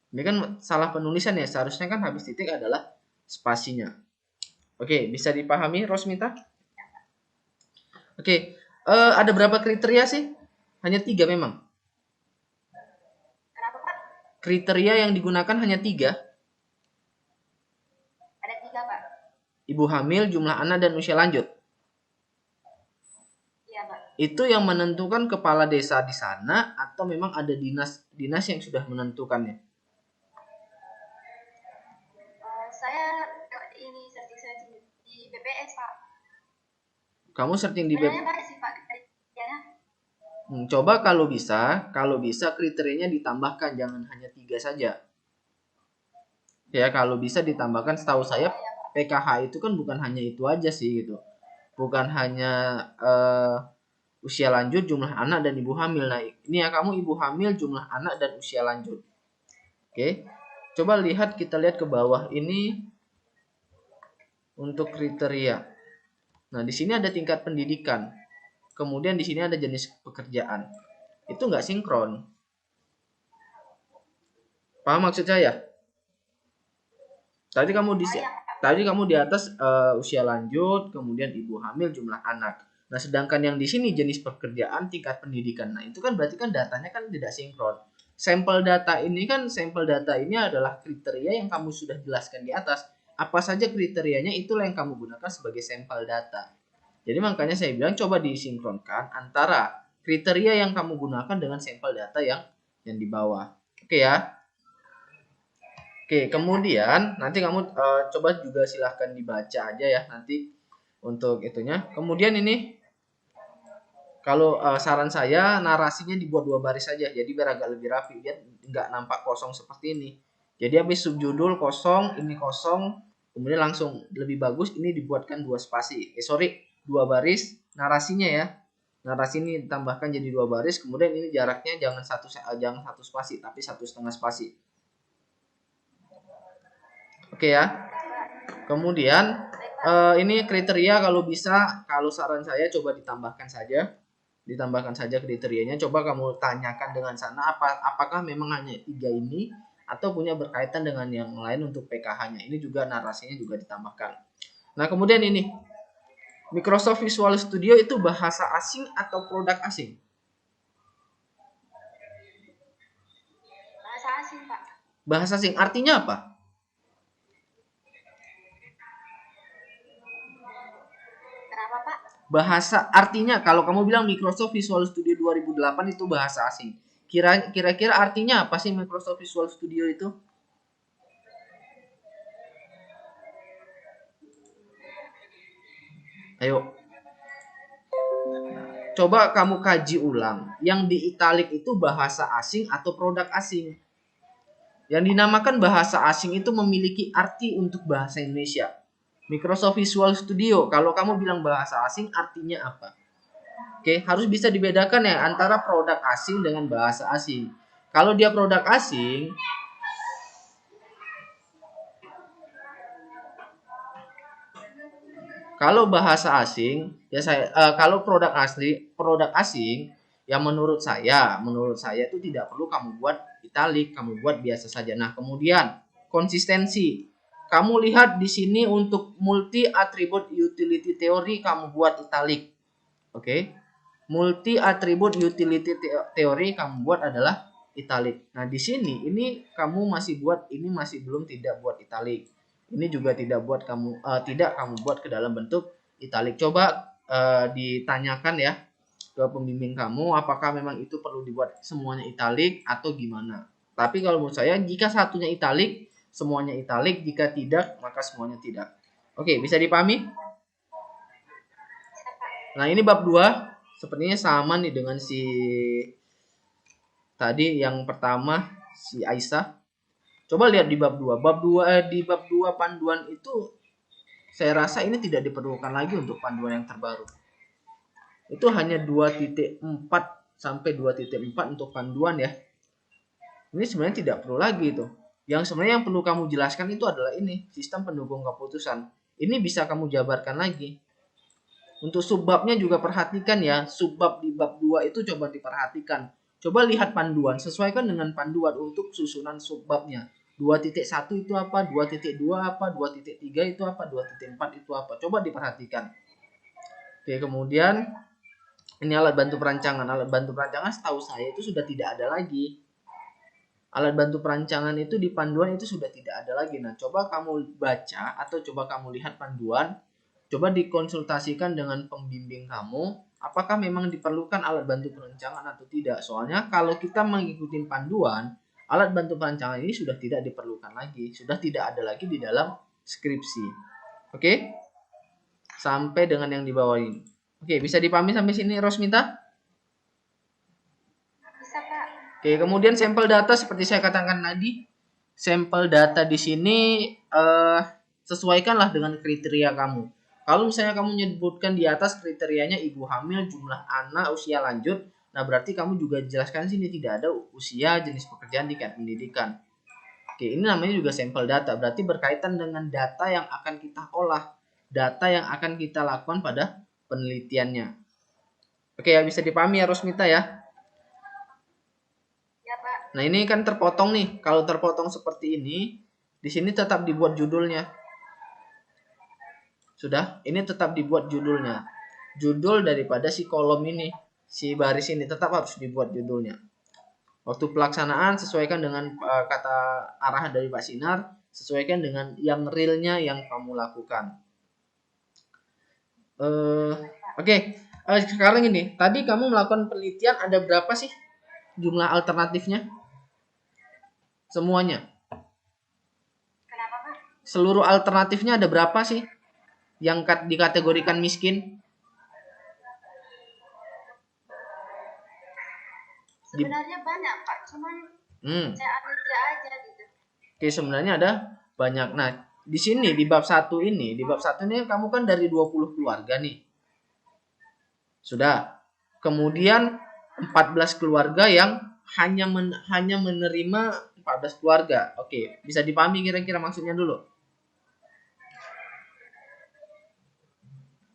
Speaker 1: Ini kan salah penulisan ya. Seharusnya kan habis titik adalah spasinya. Oke. Bisa dipahami Rosmita? Oke. Ada berapa kriteria sih? Hanya 3 memang. Kriteria yang digunakan hanya 3.
Speaker 2: Ada 3, Pak.
Speaker 1: Ibu hamil, jumlah anak, dan usia lanjut.
Speaker 2: Iya, Pak.
Speaker 1: Itu yang menentukan kepala desa di sana atau memang ada dinas yang sudah menentukannya?
Speaker 2: Saya ini searching di BPS, Pak.
Speaker 1: Kamu searching di BPS?
Speaker 2: Banyak sih, Pak, kriterianya.
Speaker 1: Coba kalau bisa kriterianya ditambahkan, jangan hanya 3 saja. Ya, kalau bisa ditambahkan. Setahu saya PKH itu kan bukan hanya itu aja sih gitu. Bukan hanya usia lanjut, jumlah anak, dan ibu hamil. Nah, ini ya kamu ibu hamil, jumlah anak, dan usia lanjut. Oke. Coba kita lihat ke bawah ini untuk kriteria. Nah, di sini ada tingkat pendidikan. Kemudian di sini ada jenis pekerjaan. Itu nggak sinkron. Paham maksud saya? Tadi kamu di atas usia lanjut, kemudian ibu hamil, jumlah anak. Nah, sedangkan yang di sini jenis pekerjaan, tingkat pendidikan. Nah, itu kan berarti kan datanya kan tidak sinkron. Sampel data ini adalah kriteria yang kamu sudah jelaskan di atas. Apa saja kriterianya, itulah yang kamu gunakan sebagai sampel data. Jadi makanya saya bilang coba disinkronkan antara kriteria yang kamu gunakan dengan sampel data yang di bawah. Oke ya. Oke, kemudian nanti kamu coba juga silahkan dibaca aja ya nanti untuk itunya. Kemudian ini kalau saran saya narasinya dibuat 2 baris saja, jadi biar agak lebih rapi, biar nggak nampak kosong seperti ini. Jadi habis subjudul kosong, ini kosong, kemudian langsung lebih bagus ini dibuatkan 2 spasi. 2 baris narasinya ya. Narasi ini ditambahkan jadi 2 baris, kemudian ini jaraknya jangan satu spasi tapi 1,5 spasi. Oke ya. Kemudian ini kriteria kalau bisa, kalau saran saya coba ditambahkan saja kriterianya. Coba kamu tanyakan dengan sana apakah memang hanya 3 ini atau punya berkaitan dengan yang lain untuk PKH-nya. Ini juga narasinya juga ditambahkan. Nah, kemudian ini Microsoft Visual Studio itu bahasa asing atau produk asing?
Speaker 2: Bahasa asing, Pak.
Speaker 1: Bahasa asing artinya apa?
Speaker 2: Kenapa, Pak?
Speaker 1: Bahasa artinya kalau kamu bilang Microsoft Visual Studio 2008 itu bahasa asing. Kira-kira artinya apa sih Microsoft Visual Studio itu? Ayo. Coba kamu kaji ulang. Yang di italic itu bahasa asing atau produk asing? Yang dinamakan bahasa asing itu memiliki arti untuk bahasa Indonesia. Microsoft Visual Studio, kalau kamu bilang bahasa asing artinya apa? Oke, harus bisa dibedakan ya antara produk asing dengan bahasa asing. Kalau dia produk asing, kalau bahasa asing, ya kalau produk asing, yang menurut saya itu tidak perlu kamu buat italic, kamu buat biasa saja. Nah, kemudian konsistensi. Kamu lihat di sini untuk multi attribute utility theory kamu buat italic. Oke. Multi attribute utility theory kamu buat adalah italic. Nah, di sini ini kamu masih belum tidak buat italic. Ini juga tidak kamu buat ke dalam bentuk italic. Coba ditanyakan ya ke pembimbing kamu apakah memang itu perlu dibuat semuanya italic atau gimana. Tapi kalau menurut saya jika satunya italic, semuanya italic, jika tidak maka semuanya tidak. Oke, bisa dipahami? Nah, ini bab 2 sepertinya sama nih dengan si tadi yang pertama si Aisyah. Coba lihat di bab 2. Di bab 2 panduan itu saya rasa ini tidak diperlukan lagi untuk panduan yang terbaru. Itu hanya 2.4 sampai 2.4 untuk panduan ya. Ini sebenarnya tidak perlu lagi itu. Yang sebenarnya yang perlu kamu jelaskan itu adalah ini, sistem pendukung keputusan. Ini bisa kamu jabarkan lagi. Untuk subbabnya juga perhatikan ya. Subbab di bab 2 itu coba diperhatikan. Coba lihat panduan, sesuaikan dengan panduan untuk susunan subbabnya. 2.1 itu apa, 2.2 apa, 2.3 itu apa, 2.4 itu apa. Coba diperhatikan. Oke, kemudian ini alat bantu perancangan. Alat bantu perancangan setahu saya itu sudah tidak ada lagi. Alat bantu perancangan itu di panduan itu sudah tidak ada lagi. Nah, coba kamu baca atau coba kamu lihat panduan. Coba dikonsultasikan dengan pembimbing kamu, apakah memang diperlukan alat bantu perancangan atau tidak. Soalnya kalau kita mengikuti panduan, alat bantu perancangan ini sudah tidak diperlukan lagi, sudah tidak ada lagi di dalam skripsi. Oke? Sampai dengan yang di bawah ini. Oke, bisa dipahami sampai sini, Rosmita?
Speaker 2: Bisa, Pak.
Speaker 1: Oke, kemudian sampel data seperti saya katakan tadi, sampel data di sini sesuaikanlah dengan kriteria kamu. Kalau misalnya kamu menyebutkan di atas kriterianya ibu hamil, jumlah anak, usia lanjut, nah berarti kamu juga jelaskan sini tidak ada usia, jenis pekerjaan, tingkat pendidikan. Oke, ini namanya juga sampel data, berarti berkaitan dengan data yang akan kita olah, data yang akan kita lakukan pada penelitiannya. Oke, ya bisa dipahami ya Rosmita ya.
Speaker 2: Ya, Pak.
Speaker 1: Nah, ini kan terpotong nih. Kalau terpotong seperti ini, di sini tetap dibuat judulnya. Sudah, ini tetap dibuat judulnya. Judul daripada si kolom ini, si baris ini tetap harus dibuat judulnya. Waktu pelaksanaan sesuaikan dengan kata arahan dari Pak Sinar, sesuaikan dengan yang realnya yang kamu lakukan. Oke. Sekarang ini, tadi kamu melakukan penelitian ada berapa sih jumlah alternatifnya? Semuanya.
Speaker 2: Kenapa, Pak?
Speaker 1: Seluruh alternatifnya ada berapa sih yang dikategorikan miskin?
Speaker 2: Sebenarnya banyak, Pak. Cuman saya ambil aja gitu.
Speaker 1: Oke, sebenarnya ada banyak. Nah, di sini di bab 1 ini, kamu kan dari 20 keluarga nih. Sudah. Kemudian 14 keluarga yang hanya menerima 14 keluarga. Oke, bisa dipahami kira-kira maksudnya dulu.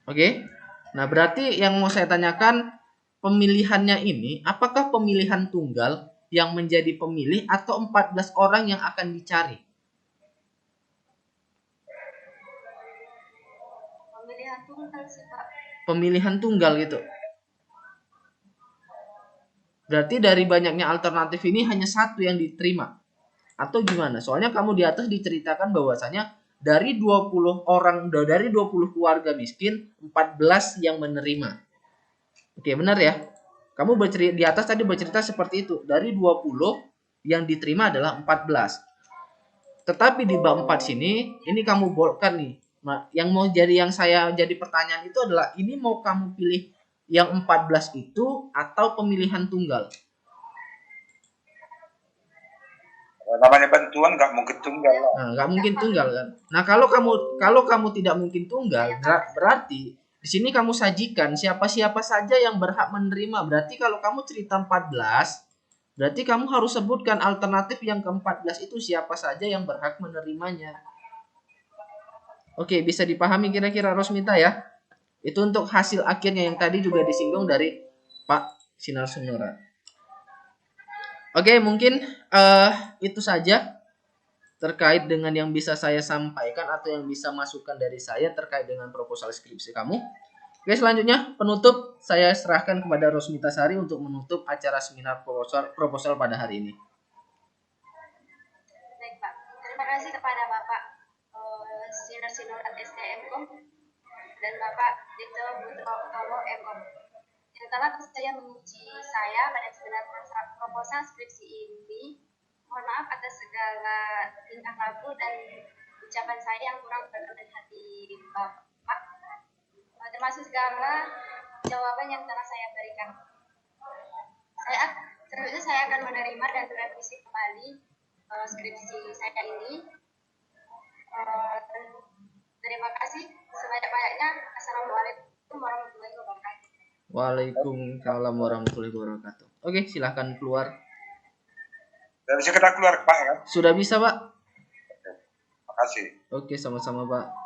Speaker 1: Oke. Nah, berarti yang mau saya tanyakan pemilihannya ini apakah pemilihan tunggal yang menjadi pemilih atau 14 orang yang akan dicari?
Speaker 2: Pemilihan tunggal sih, Pak.
Speaker 1: Pemilihan tunggal gitu. Berarti dari banyaknya alternatif ini hanya satu yang diterima. atau gimana? Soalnya kamu di atas diceritakan bahwasanya dari 20 orang, dari 20 keluarga miskin, 14 yang menerima. Oke, benar ya? Kamu bercerita di atas tadi bercerita seperti itu. Dari 20 yang diterima adalah 14. Tetapi di bab 4 sini, ini kamu bolkan nih. Yang mau jadi pertanyaan itu adalah ini mau kamu pilih yang 14 itu atau pemilihan tunggal?
Speaker 3: Namanya bantuan nggak mungkin tunggal lah.
Speaker 1: Nah, nggak mungkin tunggal kan. Nah, kalau kamu tidak mungkin tunggal, berarti di sini kamu sajikan siapa-siapa saja yang berhak menerima. Berarti kalau kamu cerita 14, berarti kamu harus sebutkan alternatif yang ke-14 itu siapa saja yang berhak menerimanya. Oke, bisa dipahami kira-kira Rosmita ya? Itu untuk hasil akhirnya yang tadi juga disinggung dari Pak Sinar Sunora. Oke, mungkin itu saja terkait dengan yang bisa saya sampaikan atau yang bisa masukan dari saya terkait dengan proposal skripsi kamu. Oke, selanjutnya penutup saya serahkan kepada Rosmita Sari untuk menutup acara seminar proposal pada hari ini.
Speaker 4: Baik Pak, terima kasih kepada Bapak Sinar Sunora STMKOM dan Bapak Dito Butro Utomo MKOM yang telah bersedia menguji saya pada seminar proposal skripsi ini. Mohon maaf atas segala tingkah laku dan ucapan saya yang kurang berkenan dari hati Bapak, termasuk segala jawaban yang telah saya berikan. Selanjutnya saya akan menerima dan merevisi kembali skripsi saya ini. Terima kasih sebanyak-banyaknya. Assalamualaikum warahmatullahi wabarakatuh.
Speaker 1: Waalaikumsalam warahmatullahi wabarakatuh. Oke, silahkan keluar.
Speaker 3: Dan bisa kita keluar Pak ya?
Speaker 1: Sudah bisa Pak?
Speaker 3: Oke. Terima kasih.
Speaker 1: Oke, sama-sama Pak.